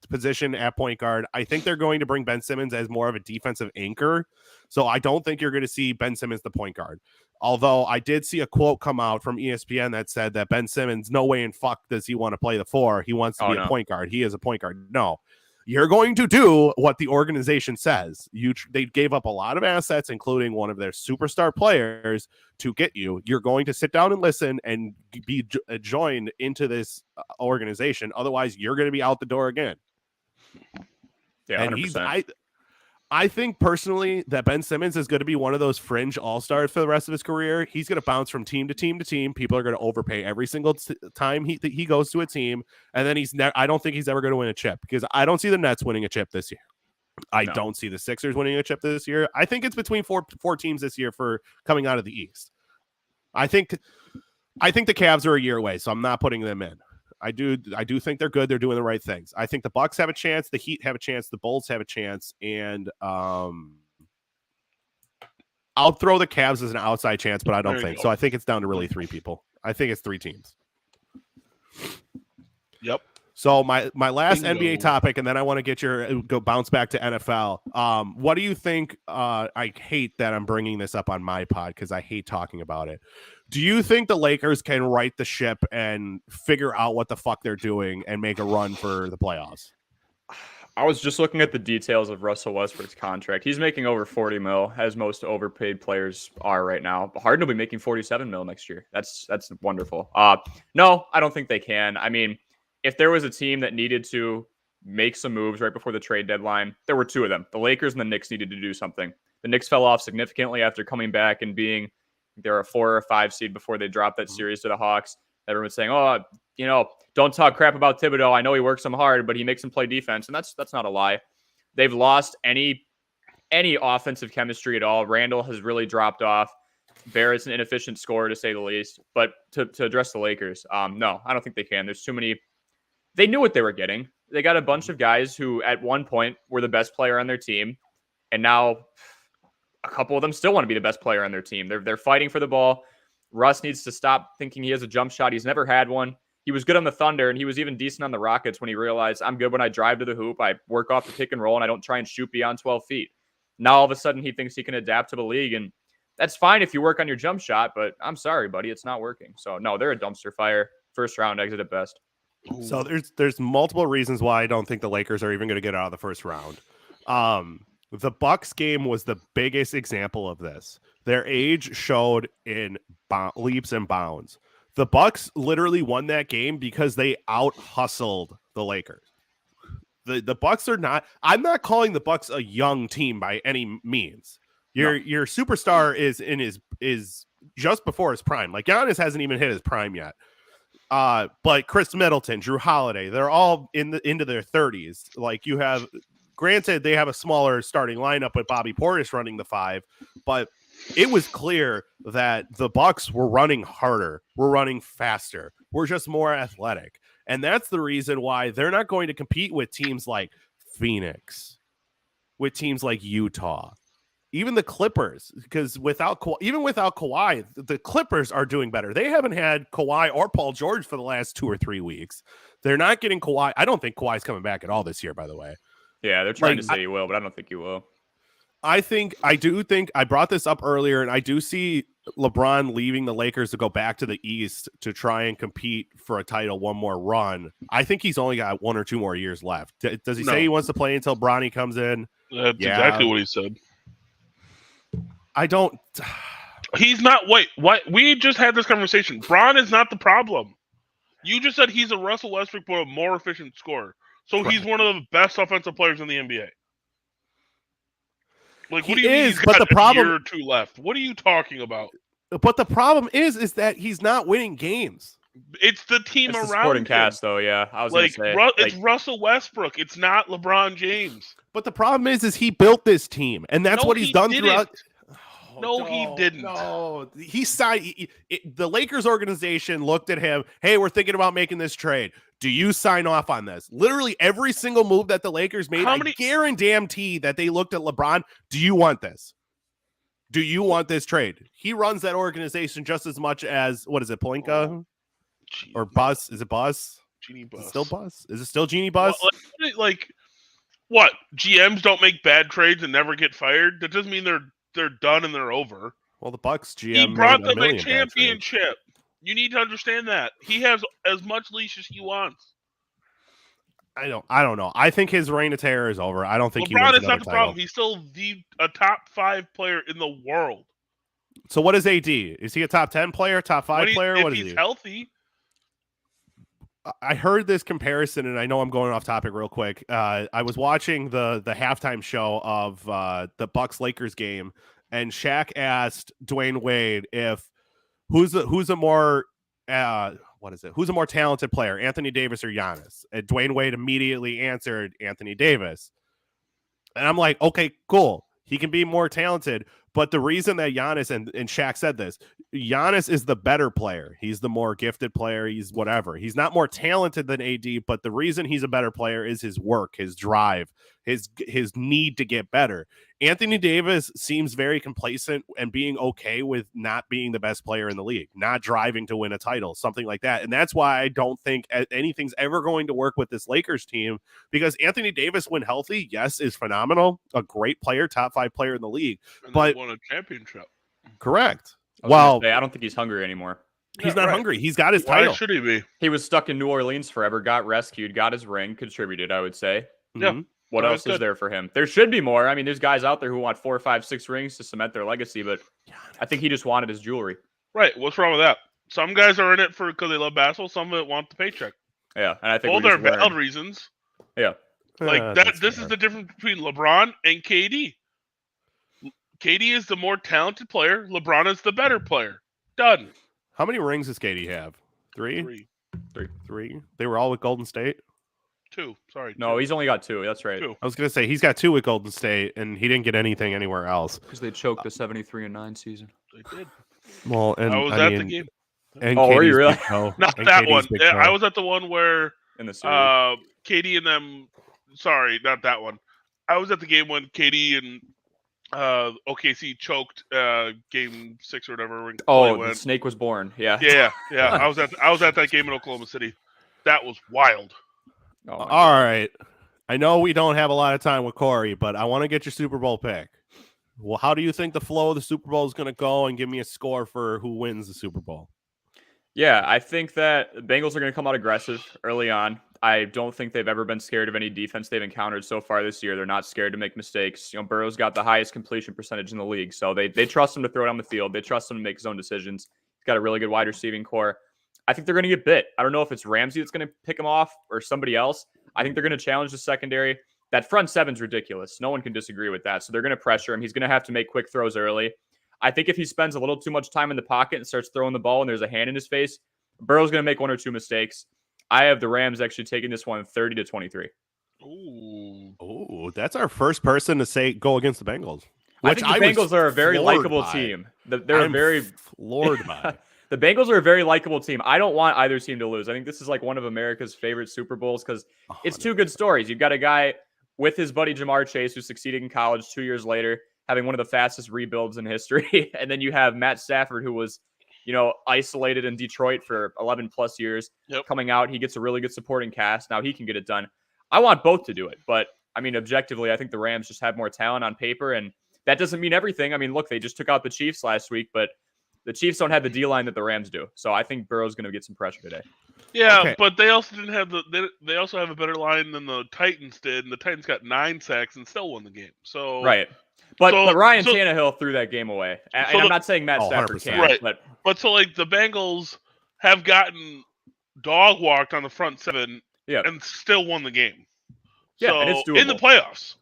position at point guard. I think they're going to bring Ben Simmons as more of a defensive anchor. So I don't think you're going to see Ben Simmons the point guard. Although I did see a quote come out from ESPN that said that Ben Simmons, no way in fuck does he want to play the 4. He wants to be a point guard. He is a point guard. No. You're going to do what the organization says. They gave up a lot of assets, including one of their superstar players, to get you. You're going to sit down and listen and be joined into this organization. Otherwise, you're going to be out the door again. Yeah, 100%. And I think personally that Ben Simmons is going to be one of those fringe all-stars for the rest of his career. He's going to bounce from team to team to team. People are going to overpay every single time he goes to a team. And then I don't think he's ever going to win a chip, because I don't see the Nets winning a chip this year. I don't see the Sixers winning a chip this year. I think it's between four teams this year for coming out of the East. I think the Cavs are a year away, so I'm not putting them in. I do think they're good. They're doing the right things. I think the Bucks have a chance. The Heat have a chance. The Bulls have a chance. And I'll throw the Cavs as an outside chance, but I don't think so. I think it's down to really 3 people. I think it's 3 teams. Yep. So my last NBA topic, and then I want to get go bounce back to NFL. What do you think? I hate that I'm bringing this up on my pod because I hate talking about it. Do you think the Lakers can right the ship and figure out what the fuck they're doing and make a run for the playoffs? I was just looking at the details of Russell Westbrook's contract. He's making over 40 mil, as most overpaid players are right now. Harden will be making 47 mil next year. That's wonderful. No, I don't think they can. I mean, if there was a team that needed to make some moves right before the trade deadline, there were 2 of them. The Lakers and the Knicks needed to do something. The Knicks fell off significantly after coming back and being they're a 4 or 5 seed before they dropped that series to the Hawks. Everyone's saying, "Oh, don't talk crap about Thibodeau. I know he works him hard, but he makes him play defense," and that's not a lie. They've lost any offensive chemistry at all. Randall has really dropped off. Barrett's an inefficient scorer, to say the least. But to address the Lakers, no, I don't think they can. There's too many. They knew what they were getting. They got a bunch of guys who, at one point, were the best player on their team, and now a couple of them still want to be the best player on their team. They're fighting for the ball. Russ needs to stop thinking he has a jump shot. He's never had one. He was good on the Thunder, and he was even decent on the Rockets when he realized, I'm good when I drive to the hoop. I work off the pick and roll, and I don't try and shoot beyond 12 feet. Now, all of a sudden, he thinks he can adapt to the league, and that's fine if you work on your jump shot, but I'm sorry, buddy, it's not working. So no, they're a dumpster fire. First round exit at best. So there's multiple reasons why I don't think the Lakers are even going to get out of the first round. The Bucks game was the biggest example of this. Their age showed in leaps and bounds. The Bucks literally won that game because they out hustled the Lakers. The Bucks are not. I'm not calling the Bucks a young team by any means. Your superstar is just before his prime. Like Giannis hasn't even hit his prime yet. But Chris Middleton, Drew Holiday, they're all into their 30s. Like you have, granted, they have a smaller starting lineup with Bobby Portis running the 5, but it was clear that the Bucks were running harder, were running faster, were just more athletic, and that's the reason why they're not going to compete with teams like Phoenix, with teams like Utah. Even the Clippers, because without Kawhi, the Clippers are doing better. They haven't had Kawhi or Paul George for the last 2 or 3 weeks. They're not getting Kawhi. I don't think Kawhi's coming back at all this year, by the way. Yeah, they're trying to say he will, but I don't think he will. I do think I brought this up earlier, and I do see LeBron leaving the Lakers to go back to the East to try and compete for a title one more run. I think he's only got 1 or 2 more years left. Does he say he wants to play until Bronny comes in? That's exactly what he said. I don't. He's not. Wait, what? We just had this conversation. Bron is not the problem. You just said he's a Russell Westbrook, but a more efficient scorer. So he's one of the best offensive players in the NBA. Like, what do you mean he's got a year or 2 left? What are you talking about? But the problem is that he's not winning games. It's the team around the supporting him. Cast, though. Yeah, I was like, gonna say, it's Russell Westbrook. It's not LeBron James. But the problem is he built this team, and that's what he's done throughout. He didn't. No, he signed. The Lakers organization looked at him. Hey, we're thinking about making this trade. Do you sign off on this? Literally every single move that the Lakers made, I guarantee that they looked at LeBron. Do you want this? Do you want this trade? He runs that organization just as much as, what is it, Pelinka? Or Buzz? Is it Buzz? Genie Buzz. Is it still Buzz? Is it still Genie Buzz? Well, like, what? GMs don't make bad trades and never get fired? That doesn't mean they're done and they're over. Well, the Bucks GM he brought them a championship. You need to understand that. He has as much leash as he wants. I don't know. I think his reign of terror is over. I don't think LeBron he is not the problem. He's still a top 5 player in the world. So what is AD? Is he a top 10 player, top 5 player? What is he? If he's healthy. I heard this comparison, and I know I'm going off topic real quick. I was watching the halftime show of the Bucks Lakers game, and Shaq asked Dwayne Wade if who's a more talented player, Anthony Davis or Giannis? And Dwayne Wade immediately answered Anthony Davis. And I'm like, okay, cool. He can be more talented. But the reason that Giannis, and Shaq said this, Giannis is the better player. He's the more gifted player. He's whatever. He's not more talented than AD, but the reason he's a better player is his work, his drive, his need to get better. Anthony Davis seems very complacent and being okay with not being the best player in the league, not driving to win a title, something like that. And that's why I don't think anything's ever going to work with this Lakers team, because Anthony Davis, when healthy, yes, is phenomenal, a great player, top 5 player in the league, but won a championship. Correct. I don't think he's hungry anymore. He's not hungry. He's got his title. Why should he be? He was stuck in New Orleans forever, got rescued, got his ring, contributed, I would say. Yeah. What else is there for him? There should be more. I mean, there's guys out there who want 4, 5, 6 rings to cement their legacy, but I think he just wanted his jewelry. Right. What's wrong with that? Some guys are in it because they love basketball. Some of it want the paycheck. Yeah, and I think both are valid reasons. Yeah. Like that. This is the difference between LeBron and KD. KD is the more talented player. LeBron is the better player. Done. How many rings does KD have? 3? 3. They were all with Golden State? 2. Sorry. No, 2. he's only got 2. That's right. 2. I was going to say, he's got 2 with Golden State, and he didn't get anything anywhere else. Because they choked the 73-9 season. They did. Well, and I was at the game. And were you really? Not that one. I was at the one where in the series. KD and them. Sorry, not that one. I was at the game when KD and OKC choked game 6 or whatever. When the snake was born. Yeah. Yeah. I was at that game in Oklahoma City. That was wild. All right. I know we don't have a lot of time with Corey, but I want to get your Super Bowl pick. Well, how do you think the flow of the Super Bowl is going to go? And give me a score for who wins the Super Bowl. Yeah, I think that the Bengals are going to come out aggressive early on. I don't think they've ever been scared of any defense they've encountered so far this year. They're not scared to make mistakes. Burrow's got the highest completion percentage in the league, so they trust him to throw it on the field. They trust him to make his own decisions. He's got a really good wide receiving core. I think they're going to get bit. I don't know if it's Ramsey that's going to pick him off or somebody else. I think they're going to challenge the secondary. That front seven's ridiculous. No one can disagree with that. So they're going to pressure him. He's going to have to make quick throws early. I think if he spends a little too much time in the pocket and starts throwing the ball and there's a hand in his face, Burrow's going to make one or two mistakes. I have the Rams actually taking this one 30-23. Ooh, that's our first person to say go against the Bengals. I think the Bengals are a very likable team. They're very floored by. The Bengals are a very likable team. I don't want either team to lose. I think this is like one of America's favorite Super Bowls because it's two good stories. You've got a guy with his buddy Jamar Chase who succeeded in college 2 years later, having one of the fastest rebuilds in history. And then you have Matt Stafford, who was, isolated in Detroit for 11 plus years. Coming out, he gets a really good supporting cast. Now he can get it done. I want both to do it. But, objectively, I think the Rams just have more talent on paper. And that doesn't mean everything. Look, they just took out the Chiefs last week, but the Chiefs don't have the D-line that the Rams do. So I think Burrow's going to get some pressure today. Yeah, Okay. but they also didn't have they also have a better line than the Titans did, and the Titans got 9 sacks and still won the game. So Right. But Ryan Tannehill threw that game away. And I'm not saying Matt Stafford 100%. can't, Right. but so like the Bengals have gotten dog walked on the front seven and still won the game. Yeah, so and it's doable. in the playoffs.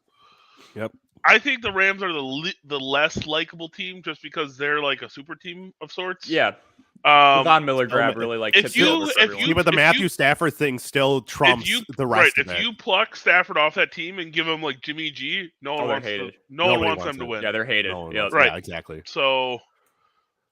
Yep. I think the Rams are the less likable team just because they're like a super team of sorts. Yeah. The Von Miller grab really if tipped it over for you- everyone. Yeah, but the Matthew Stafford thing still trumps the rest of if it. you pluck Stafford off that team and give him like Jimmy G, no one they're wants hated. no one Nobody wants wants them to it. win. Yeah, they're hated. No one Yeah. wants- Right. Yeah, exactly. So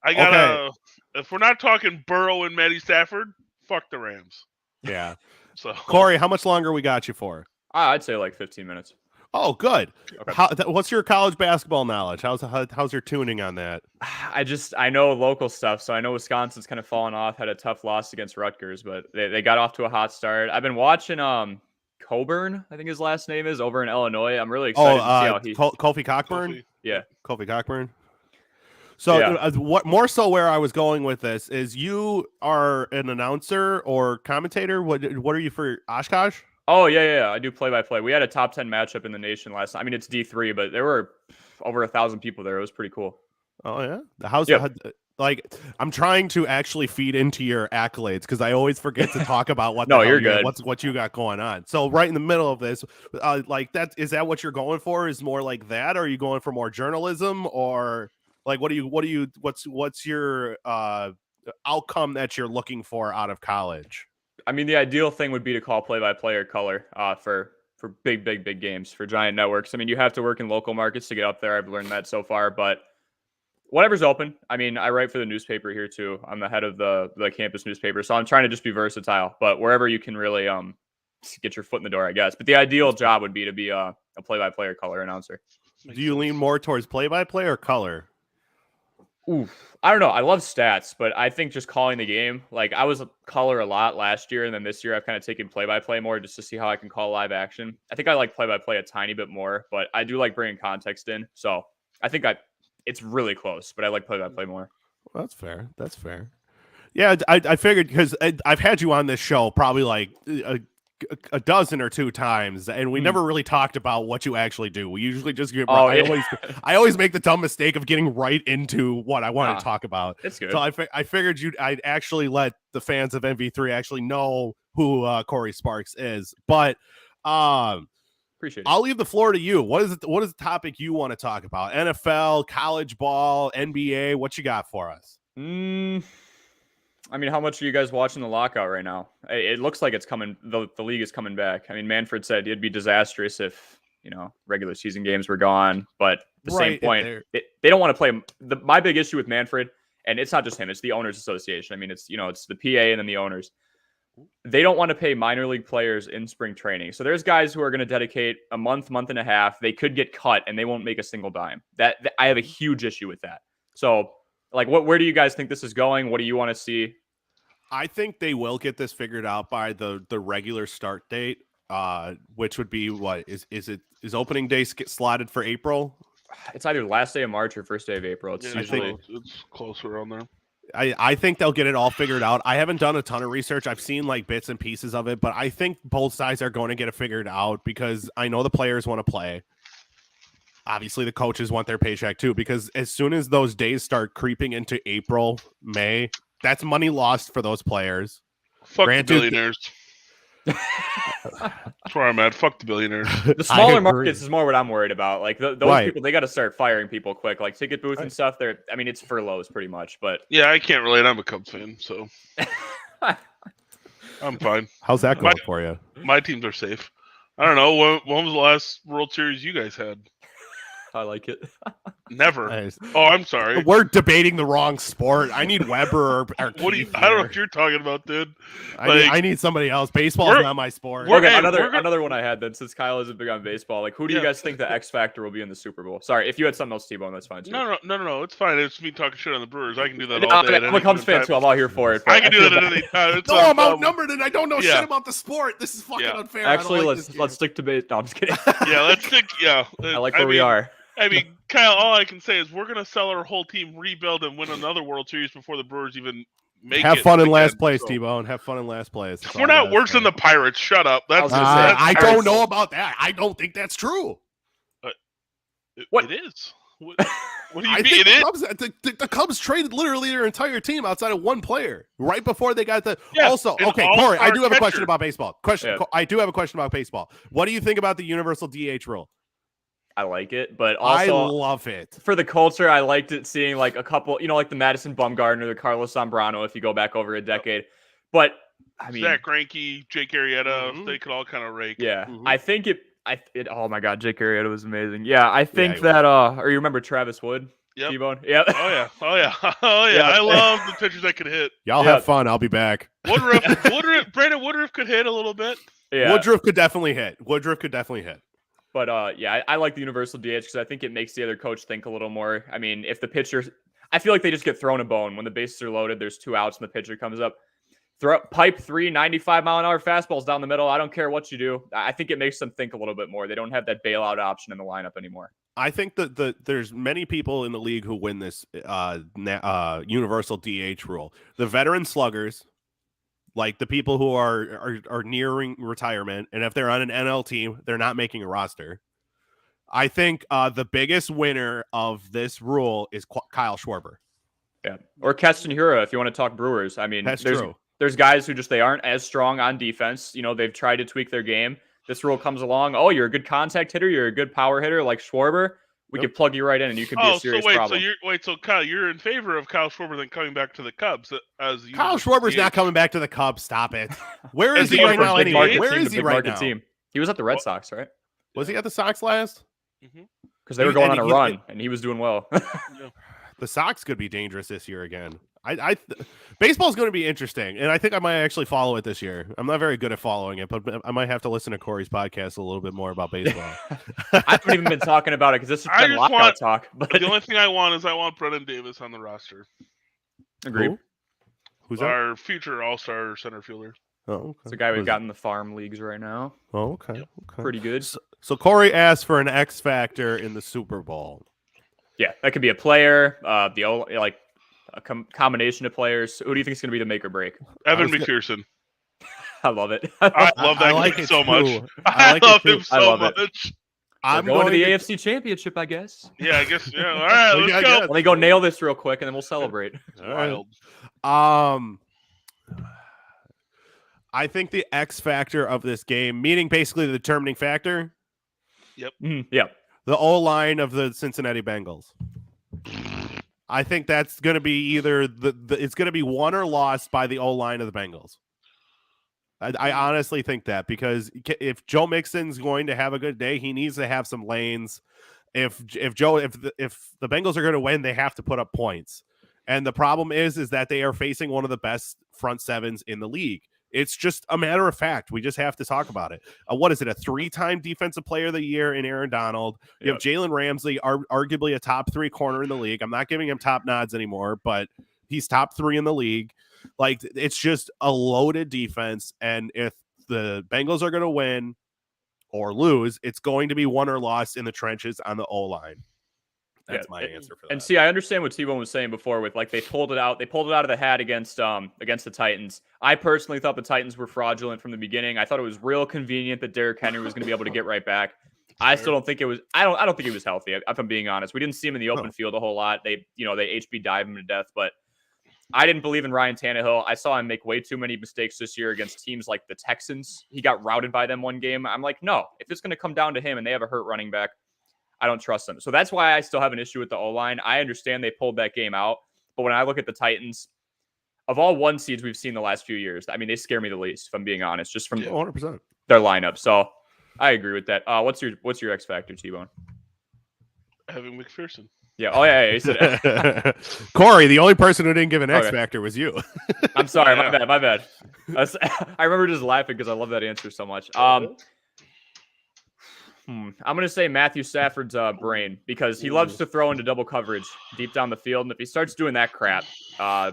I gotta if we're not talking Burrow and Matty Stafford, fuck the Rams. Yeah. So Corey, how much longer we got you for? I'd say like 15 minutes. Oh, good. Okay. What's your college basketball knowledge? How's your tuning on that? I know local stuff, so I know Wisconsin's kind of fallen off, had a tough loss against Rutgers, but they got off to a hot start. I've been watching Coburn, I think his last name is, over in Illinois. I'm really excited to see how he Kofi Cockburn? Kofi. Yeah. Kofi Cockburn. So what more so where I was going with this is you are an announcer or commentator. What are you for Oshkosh? Oh, yeah. I do play-by-play. We had a top 10 matchup in the nation last night. It's D3, but there were over 1,000 people there. It was pretty cool. Oh, yeah? How's Yep. I'm trying to actually feed into your accolades because I always forget to talk about what No, you're good. What you got going on. So right in the middle of this, is that what you're going for? Is more like that? Or are you going for more journalism or like what's your outcome that you're looking for out of college? The ideal thing would be to call play-by-play or color for big games, for giant networks. You have to work in local markets to get up there. I've learned that so far, but whatever's open. I write for the newspaper here too. I'm the head of the campus newspaper, so I'm trying to just be versatile. But wherever you can really get your foot in the door, I guess. But the ideal job would be to be a play-by-play or color announcer. Do you lean more towards play-by-play or color? Oof. I don't know. I love stats, but I think just calling the game, like I was color a lot last year, and then this year I've kind of taken play-by-play more just to see how I can call live action. I think I like play-by-play a tiny bit more, but I do like bringing context in. So I think it's really close, but I like play-by-play more. Well, that's fair. Yeah, I figured because I've had you on this show probably like a dozen or two times, and we never really talked about what you actually do. We usually just get. I always make the dumb mistake of getting right into what I want to talk about. It's good. So I figured I'd actually let the fans of MV3 actually know who Corey Sparks is. But appreciate it. I'll leave the floor to you. What is the topic you want to talk about? NFL, college ball, NBA. What you got for us? How much are you guys watching the lockout right now? It looks like it's coming. The league is coming back. Manfred said it'd be disastrous if regular season games were gone. But at the same point, they don't want to play. My big issue with Manfred, and it's not just him, it's the owners association. It's the PA and then the owners. They don't want to pay minor league players in spring training. So there's guys who are going to dedicate a month and a half. They could get cut and they won't make a single dime. That I have a huge issue with that. So where do you guys think this is going? What do you want to see? I think they will get this figured out by the regular start date, which would be what is opening day slotted for April? It's either last day of March or first day of April. It's Yeah, usually it's closer around there. I think they'll get it all figured out. I haven't done a ton of research. I've seen like bits and pieces of it, but I think both sides are going to get it figured out because I know the players want to play. Obviously, the coaches want their paycheck too, because as soon as those days start creeping into April, May, that's money lost for those players. Fuck Granted- the billionaires. That's where I'm at. Fuck the billionaires. the smaller agree. markets is more what I'm worried about. Like those Right. people, they got to start firing people quick. Like ticket booth and stuff. I mean, it's furloughs pretty much, but Yeah, I can't relate. I'm a Cubs fan, so I'm fine. How's that going for you? My teams are safe. I don't know. When was the last World Series you guys had? I like it. Never. Nice. Oh, I'm sorry. We're debating the wrong sport. I need Weber or What do you? Keith I don't know here. what you're talking about, dude. I need somebody else. Baseball's We're- not my sport. we're- Okay, hey, another we're gonna- another one I had then, since Kyle isn't big on baseball. Like, who do you Yeah. guys think the X factor will be in the Super Bowl? Sorry, if you had something else, T-Bone, that's fine too. No. It's fine. It's me talking shit on the Brewers. I can do that No, all day. at I'm any a Cubs given fan time. too. I'm all here for it. I but can do feel that at bad. any time. It's No, not a I'm problem. outnumbered and I don't know Yeah. shit about the sport. This is fucking Yeah. unfair. I don't Actually, like this game. let's stick to base. No, I'm just kidding. Yeah, let's think. Yeah, I like where we are. I mean, Kyle, all I can say is we're gonna sell our whole team, rebuild, and win another World Series before the Brewers even make it. Have fun in last again, place, so. T-Bone. Have fun in last place. That's We're all not I worse ask than for. the Pirates. Shut up. That's, was gonna say, I Pirates- don't know about that. I don't think that's true. What? It is. What do you I mean think it is? the Cubs traded literally their entire team outside of one player right before they got the. Yeah, also, an okay, Corey, I all-star do have a question catcher. about baseball. Yeah. I do have a question about baseball. What do you think about the universal DH rule? I like it, but I also love it. for the culture, I liked it seeing like a couple, like the Madison Bumgarner, the Carlos Zambrano, if you go back over a decade. But I mean, Zach Greinke, Jake Arrieta, Mhm. they could all kind of rake. yeah, Mhm. I think it. Oh my God, Jake Arrieta was amazing. Yeah, I think he that. Or you remember Travis Wood? Yep. T-Bone. Yeah. Oh yeah. Oh yeah. Oh yeah. Yeah. I love the pitchers that could hit. Y'all Yeah. have fun. I'll be back. Brandon Woodruff could hit a little bit. Yeah. Woodruff could definitely hit. But yeah, I like the universal DH because I think it makes the other coach think a little more. I mean, if the pitcher, I feel like they just get thrown a bone when the bases are loaded. There's 2 outs and the pitcher comes up, pipe 3 95-mile-an-hour fastballs down the middle. I don't care what you do. I think it makes them think a little bit more. They don't have that bailout option in the lineup anymore. I think that there's many people in the league who win this universal DH rule. The veteran sluggers, like the people who are nearing retirement, and if they're on an NL team, they're not making a roster. I think the biggest winner of this rule is Kyle Schwarber. Yeah, or Keston Hiura if you want to talk Brewers. I mean, That's there's true. there's guys who they aren't as strong on defense. They've tried to tweak their game. This rule comes along. Oh, you're a good contact hitter. You're a good power hitter like Schwarber. We Yep. could plug you right in, and you could be Oh, a serious so wait, problem. so Kyle, you're in favor of Kyle Schwarber then coming back to the Cubs as Kyle universal Schwarber's DH? not coming back to the Cubs. Stop it. Where As is the he right universal now? big Anyway, market where team, is the he big right market now? team. He was at the Red Sox, right? Was he at the Sox last? Because they were He- going and on a he- run, and he was doing well. The Sox could be dangerous this year again. Baseball's going to be interesting, and I think I might actually follow it this year. I'm not very good at following it, but I might have to listen to Corey's podcast a little bit more about baseball. I haven't even been talking about it because this I has been just lockout want- talk. But The only thing I want is Brennan Davis on the roster. agreed. Who? Who's that? Our future All-Star center fielder. Oh, okay. It's a guy What we've is got it? in the farm leagues right now. Oh, okay. Okay. Pretty good. So Corey asked for an X factor in the Super Bowl. Yeah, that could be a player. A combination of players. Who do you think is going to be the make or break? Evan was McPherson. I love it. I love that like kid it so much. too. I like it love too. him I so love it. much. I'm going to the to- AFC Championship, I guess. Yeah, I guess. Yeah. All right, let's I go. guess. Let me go nail this real quick, and then we'll celebrate. All right. Wild. I think the X factor of this game, meaning basically the determining factor, Mhm, yeah. the O line of the Cincinnati Bengals. I think that's going to be either it's going to be won or lost by the O line of the Bengals. I honestly think that because if Joe Mixon's going to have a good day, he needs to have some lanes. If the Bengals are going to win, they have to put up points. And the problem is that they are facing one of the best front sevens in the league. It's just a matter of fact. We just have to talk about it. What is it? A 3-time defensive player of the year in Aaron Donald. You have Jalen Ramsey, arguably a top 3 corner in the league. I'm not giving him top nods anymore, but he's top 3 in the league. Like, it's just a loaded defense. And if the Bengals are going to win or lose, it's going to be won or lost in the trenches on the O-line. That's my answer for that. And see, I understand what T-Bone was saying before with like they pulled it out of the hat against the Titans. I personally thought the Titans were fraudulent from the beginning. I thought it was real convenient that Derrick Henry was going to be able to get right back. I still don't think it was. I don't think he was healthy. If I'm being honest, we didn't see him in the open field a whole lot. They HB dive him to death, but I didn't believe in Ryan Tannehill. I saw him make way too many mistakes this year against teams like the Texans. He got routed by them one game. I'm like, no, if it's going to come down to him and they have a hurt running back, I don't trust them. So that's why I still have an issue with the O-line. I understand they pulled that game out, but when I look at the Titans, of all 1 seeds we've seen the last few years, I mean, they scare me the least, if I'm being honest, just from 100%. their lineup. So I agree with that. What's your X factor, T-Bone? Having McPherson. Yeah. Oh yeah. He said Corey, the only person who didn't give an X factor was you. I'm sorry. My bad. I remember just laughing because I love that answer so much. I'm going to say Matthew Stafford's brain because he loves to throw into double coverage deep down the field. And if he starts doing that crap,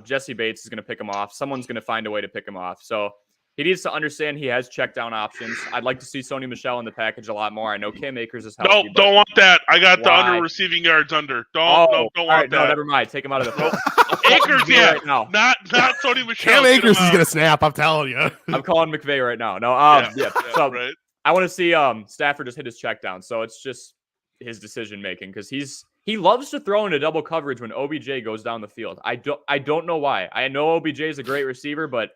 Jesse Bates is going to pick him off. Someone's going to find a way to pick him off. So he needs to understand he has check down options. I'd like to see Sony Michel in the package a lot more. I know Cam Akers is healthy. No, don't want that. I got the under receiving yards under. Don't want that. No, never mind. Take him out of the field. Akers, yeah. Right now. Not Sony Michel. Cam Akers is going to snap, I'm telling you. I'm calling McVay right now. No, so right. I want to see Stafford just hit his check down. So it's just his decision making because he loves to throw into double coverage when OBJ goes down the field. I don't know why. I know OBJ is a great receiver, but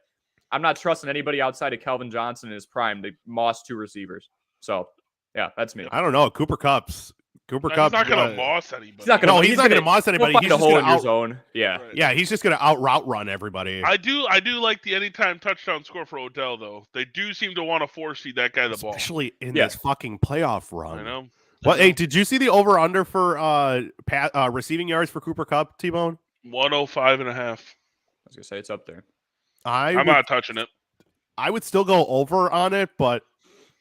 I'm not trusting anybody outside of Calvin Johnson in his prime to moss 2 receivers. So yeah, that's me. I don't know. Cooper Kupp's. He's not going to moss anybody. He's not going to moss anybody. He's just going to hole in your zone. Yeah. Right. Yeah, he's just going to out route run everybody. I do like the anytime touchdown score for Odell, though. They do seem to want to force feed that guy the ball. Especially in this fucking playoff run. I know. Well, hey, did you see the over-under for receiving yards for Cooper Kupp, T-Bone? 105.5. I was going to say it's up there. I'm not touching it. I would still go over on it, but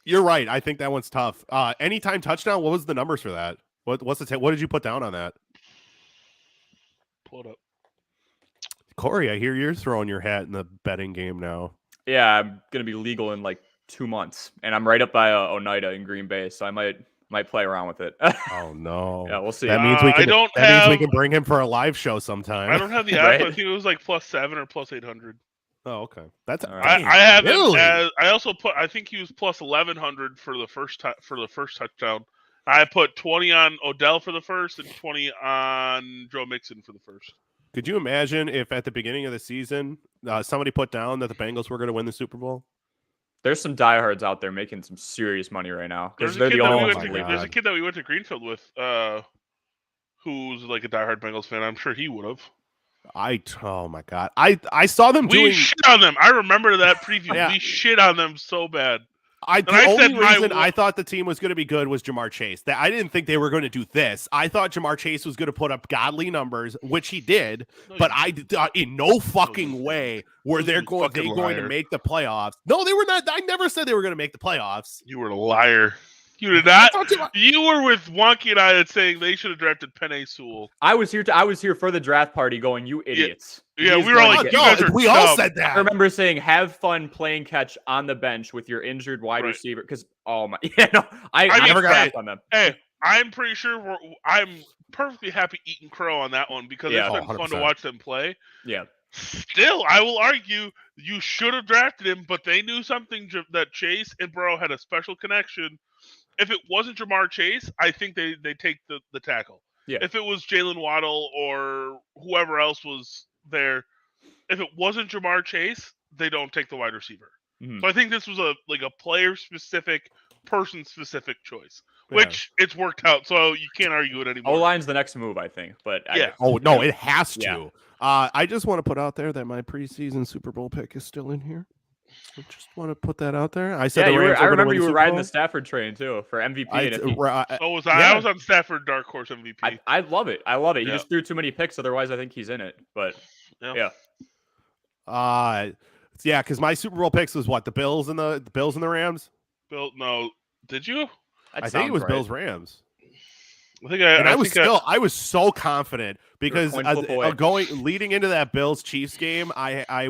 you're right. I think that one's tough. Anytime touchdown, what was the numbers for that? What did you put down on that? Pull it up. Corey, I hear you're throwing your hat in the betting game now. Yeah, I'm going to be legal in like 2 months, and I'm right up by Oneida in Green Bay, so I might play around with it. Oh no! Yeah, we'll see. That means we can. We can bring him for a live show sometime. I don't have the app. Right? I think it was like +7 or +800. Oh, okay. That's right. I have really? I also put. I think he was +1100 for the first touchdown. I put 20 on Odell for the first and 20 on Joe Mixon for the first. Could you imagine if at the beginning of the season somebody put down that the Bengals were going to win the Super Bowl? There's some diehards out there making some serious money right now. There's a kid that we went to Greenfield with who's like a diehard Bengals fan. I'm sure he would have. Oh my God. I saw them We shit on them. I remember that preview. Yeah. We shit on them so bad. The only reason I thought the team was going to be good was Jamar Chase. I didn't think they were going to do this. I thought Jamar Chase was going to put up godly numbers, which he did. But I thought in no fucking way were they going to make the playoffs. No, they were not. I never said they were going to make the playoffs. You were a liar. You did not. You were with Wonky and I saying they should have drafted Penei Sewell. I was here for the draft party going, you idiots. Yeah, we were all like, we all said that. I remember saying, have fun playing catch on the bench with your injured wide receiver. Because, I never got back on them. Hey, I'm pretty sure I'm perfectly happy eating crow on that one because it's been 100%. fun to watch them play. Yeah. Still, I will argue you should have drafted him, but they knew something that Chase and Burrow had a special connection. If it wasn't Jamar Chase, I think they take the tackle. Yeah. If it was Jalen Waddle or whoever else was there, if it wasn't Jamar Chase, they don't take the wide receiver. Mm-hmm. So I think this was a player-specific, person-specific choice, which it's worked out. So you can't argue it anymore. O-line's the next move, I think. But it has to. Yeah. I just want to put out there that my preseason Super Bowl pick is still in here. I just want to put that out there. I said, I remember you were riding the Stafford train too for MVP. I was on Stafford dark horse MVP. I love it. I love it. He Yeah. just threw too many picks. Otherwise, I think he's in it. But yeah. Because my Super Bowl picks was what, the Bills and the Rams. No, did you? I think it was Bills Rams. I was so confident because leading into that Bills Chiefs game, I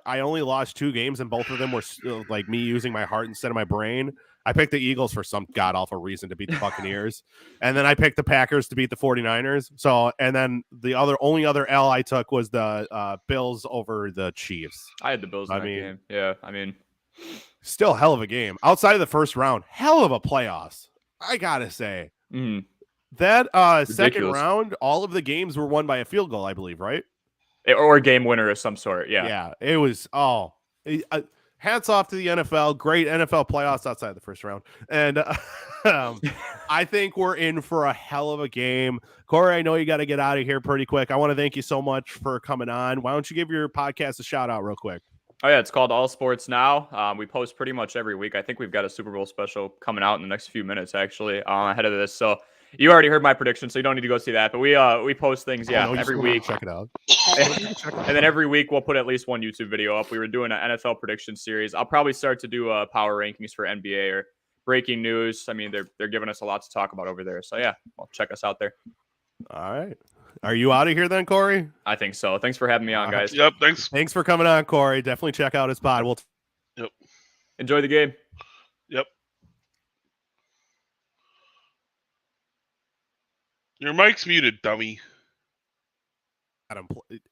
only lost 2 games and both of them were like me using my heart instead of my brain. I picked the Eagles for some god awful reason to beat the Buccaneers, and then I picked the Packers to beat the 49ers. So, and then the only other L I took was the Bills over the Chiefs. I had the Bills in that game. Yeah, I mean, still hell of a game. Outside of the first round, hell of a playoffs. I gotta say that second round, all of the games were won by a field goal, I believe, right? Or a game winner of some sort. Yeah, yeah. It was hats off to the NFL. Great NFL playoffs outside the first round. And I think we're in for a hell of a game. Corey, I know you got to get out of here pretty quick. I want to thank you so much for coming on. Why don't you give your podcast a shout out real quick? Oh, yeah. It's called All Sports Now. We post pretty much every week. I think we've got a Super Bowl special coming out in the next few minutes, actually, ahead of this. So you already heard my prediction, so you don't need to go see that. But we post things, every week. Check it out. And then every week we'll put at least one YouTube video up. We were doing an NFL prediction series. I'll probably start to do power rankings for NBA or breaking news. I mean, they're giving us a lot to talk about over there. So yeah, well, check us out there. All right. Are you out of here then, Corey? I think so. Thanks for having me on, guys. Yep. Thanks. Thanks for coming on, Corey. Definitely check out his pod. Yep. Enjoy the game. Yep. Your mic's muted, dummy.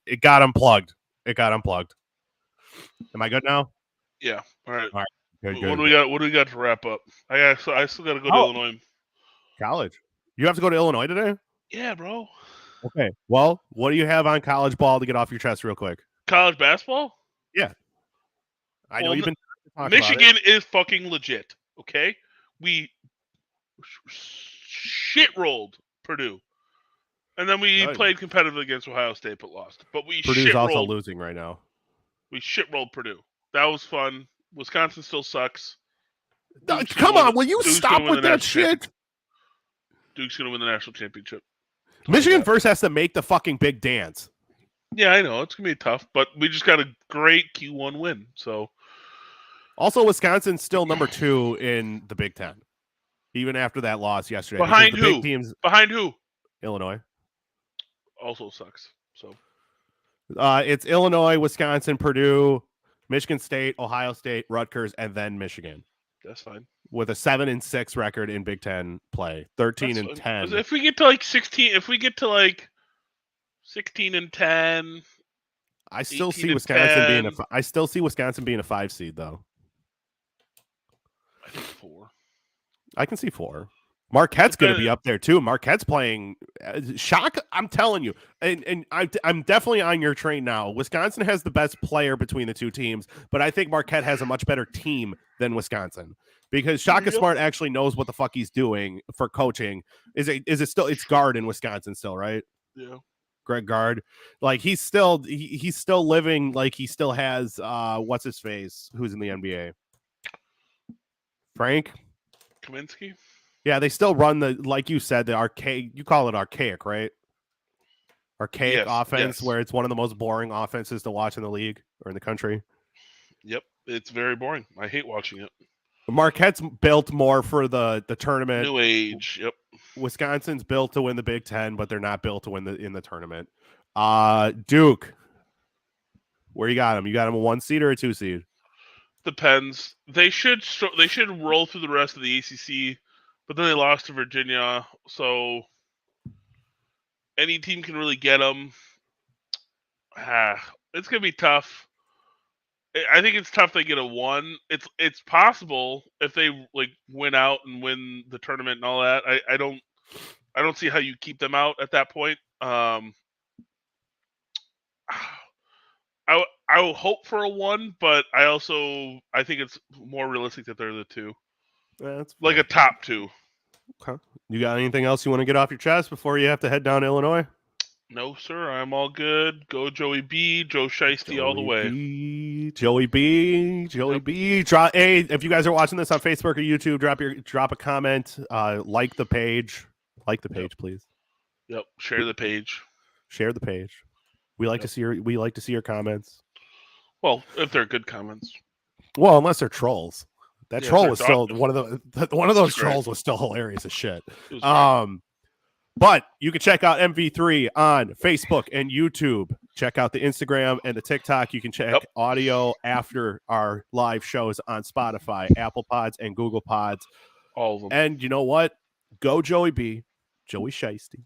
It got unplugged. Am I good now? Yeah. All right. Good. What do we got to wrap up? I still got to go to Illinois. College. You have to go to Illinois today? Yeah, bro. Okay. Well, what do you have on college ball to get off your chest real quick? College basketball? Yeah. I know you've been Michigan is fucking legit. Okay, we shit rolled Purdue, and then we played competitively against Ohio State but lost. But we Purdue's also losing right now. We shit rolled Purdue. That was fun. Wisconsin still sucks. Come on, will you stop with that shit? Duke's gonna win the national championship. Michigan first has to make the fucking big dance. Yeah, I know it's gonna be tough, but we just got a great Q1 win. So, also Wisconsin's still number 2 in the Big Ten, even after that loss yesterday. Behind who? Behind who? Illinois. Also sucks. So, it's Illinois, Wisconsin, Purdue, Michigan State, Ohio State, Rutgers, and then Michigan. That's fine. With a 7-6 record in Big Ten play, 13-10. If we get to like 16, if we get to like 16-10, I still see Wisconsin being I still see Wisconsin being a 5 seed though. I think 4. I can see 4. Marquette's going to be up there too. Marquette's playing shock. I'm telling you, and I'm definitely on your train now. Wisconsin has the best player between the two teams, but I think Marquette has a much better team than Wisconsin because Shaka Smart actually knows what the fuck he's doing for coaching. Is it still? It's Gard in Wisconsin still, right? Yeah. Greg Gard, like he's still living like he still has what's his face who's in the NBA, Frank Kaminsky. Yeah, they still run like you said, the archaic, you call it archaic, right? Archaic offense where it's one of the most boring offenses to watch in the league or in the country. Yep, it's very boring. I hate watching it. Marquette's built more for the tournament. New age, yep. Wisconsin's built to win the Big Ten, but they're not built to win in the tournament. Duke, where you got them? You got them a 1 seed or a 2 seed? Depends. They should roll through the rest of the ACC. But then they lost to Virginia, so any team can really get them. It's gonna be tough. I think it's tough they get a 1. It's possible if they like win out and win the tournament and all that. I don't see how you keep them out at that point. I will hope for a 1, but I think it's more realistic that they're the 2. That's like a top 2. Okay. You got anything else you want to get off your chest before you have to head down to Illinois? No, sir. I'm all good. Go Joey B, Joe Shiesty all the way. Joey B. Hey, if you guys are watching this on Facebook or YouTube, drop a comment. Like the page. Like the page, please. Yep. Share the page. We like to see your comments. Well, if they're good comments. Well, unless they're trolls. That troll was still one of those trolls was still hilarious as shit. But you can check out MV3 on Facebook and YouTube. Check out the Instagram and the TikTok. You can check audio after our live shows on Spotify, Apple Pods, and Google Pods. All of them. And you know what? Go Joey B, Joey Shiesty.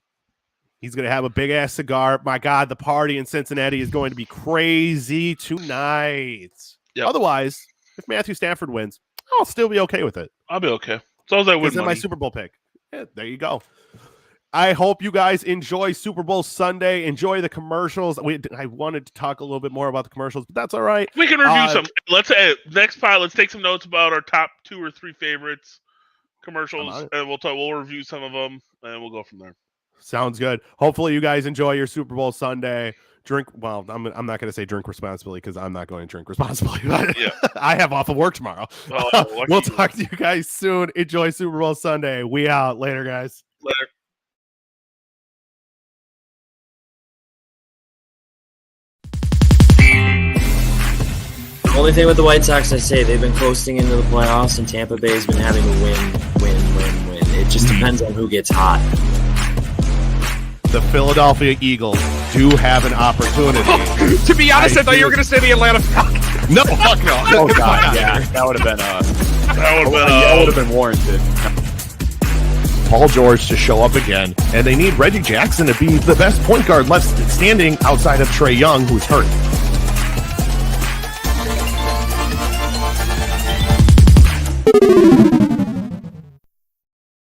He's going to have a big-ass cigar. My God, the party in Cincinnati is going to be crazy tonight. Yep. Otherwise, if Matthew Stafford wins, I'll still be okay with it. I'll be okay. As long as I win It's in my money. Super Bowl pick. Yeah, there you go. I hope you guys enjoy Super Bowl Sunday. Enjoy the commercials. I wanted to talk a little bit more about the commercials, but that's all right. We can review some. Let's next pod. Let's take some notes about our top 2 or 3 favorites commercials, and we'll review some of them, and we'll go from there. Sounds good. Hopefully, you guys enjoy your Super Bowl Sunday. Drink. Well, I'm not going to say drink responsibly because I'm not going to drink responsibly. But Yeah. I have off of work tomorrow. We'll talk to you guys soon. Enjoy Super Bowl Sunday. We out. Later, guys. Later. The only thing with the White Sox, I say they've been coasting into the playoffs, and Tampa Bay's been having to win. It just depends on who gets hot. The Philadelphia Eagles do have an opportunity. To be honest, I thought you were going to say the Atlanta Falcons. No, fuck no. Oh god, yeah, that would have been that would have been warranted. Paul George to show up again, and they need Reggie Jackson to be the best point guard left standing outside of Trae Young, who's hurt.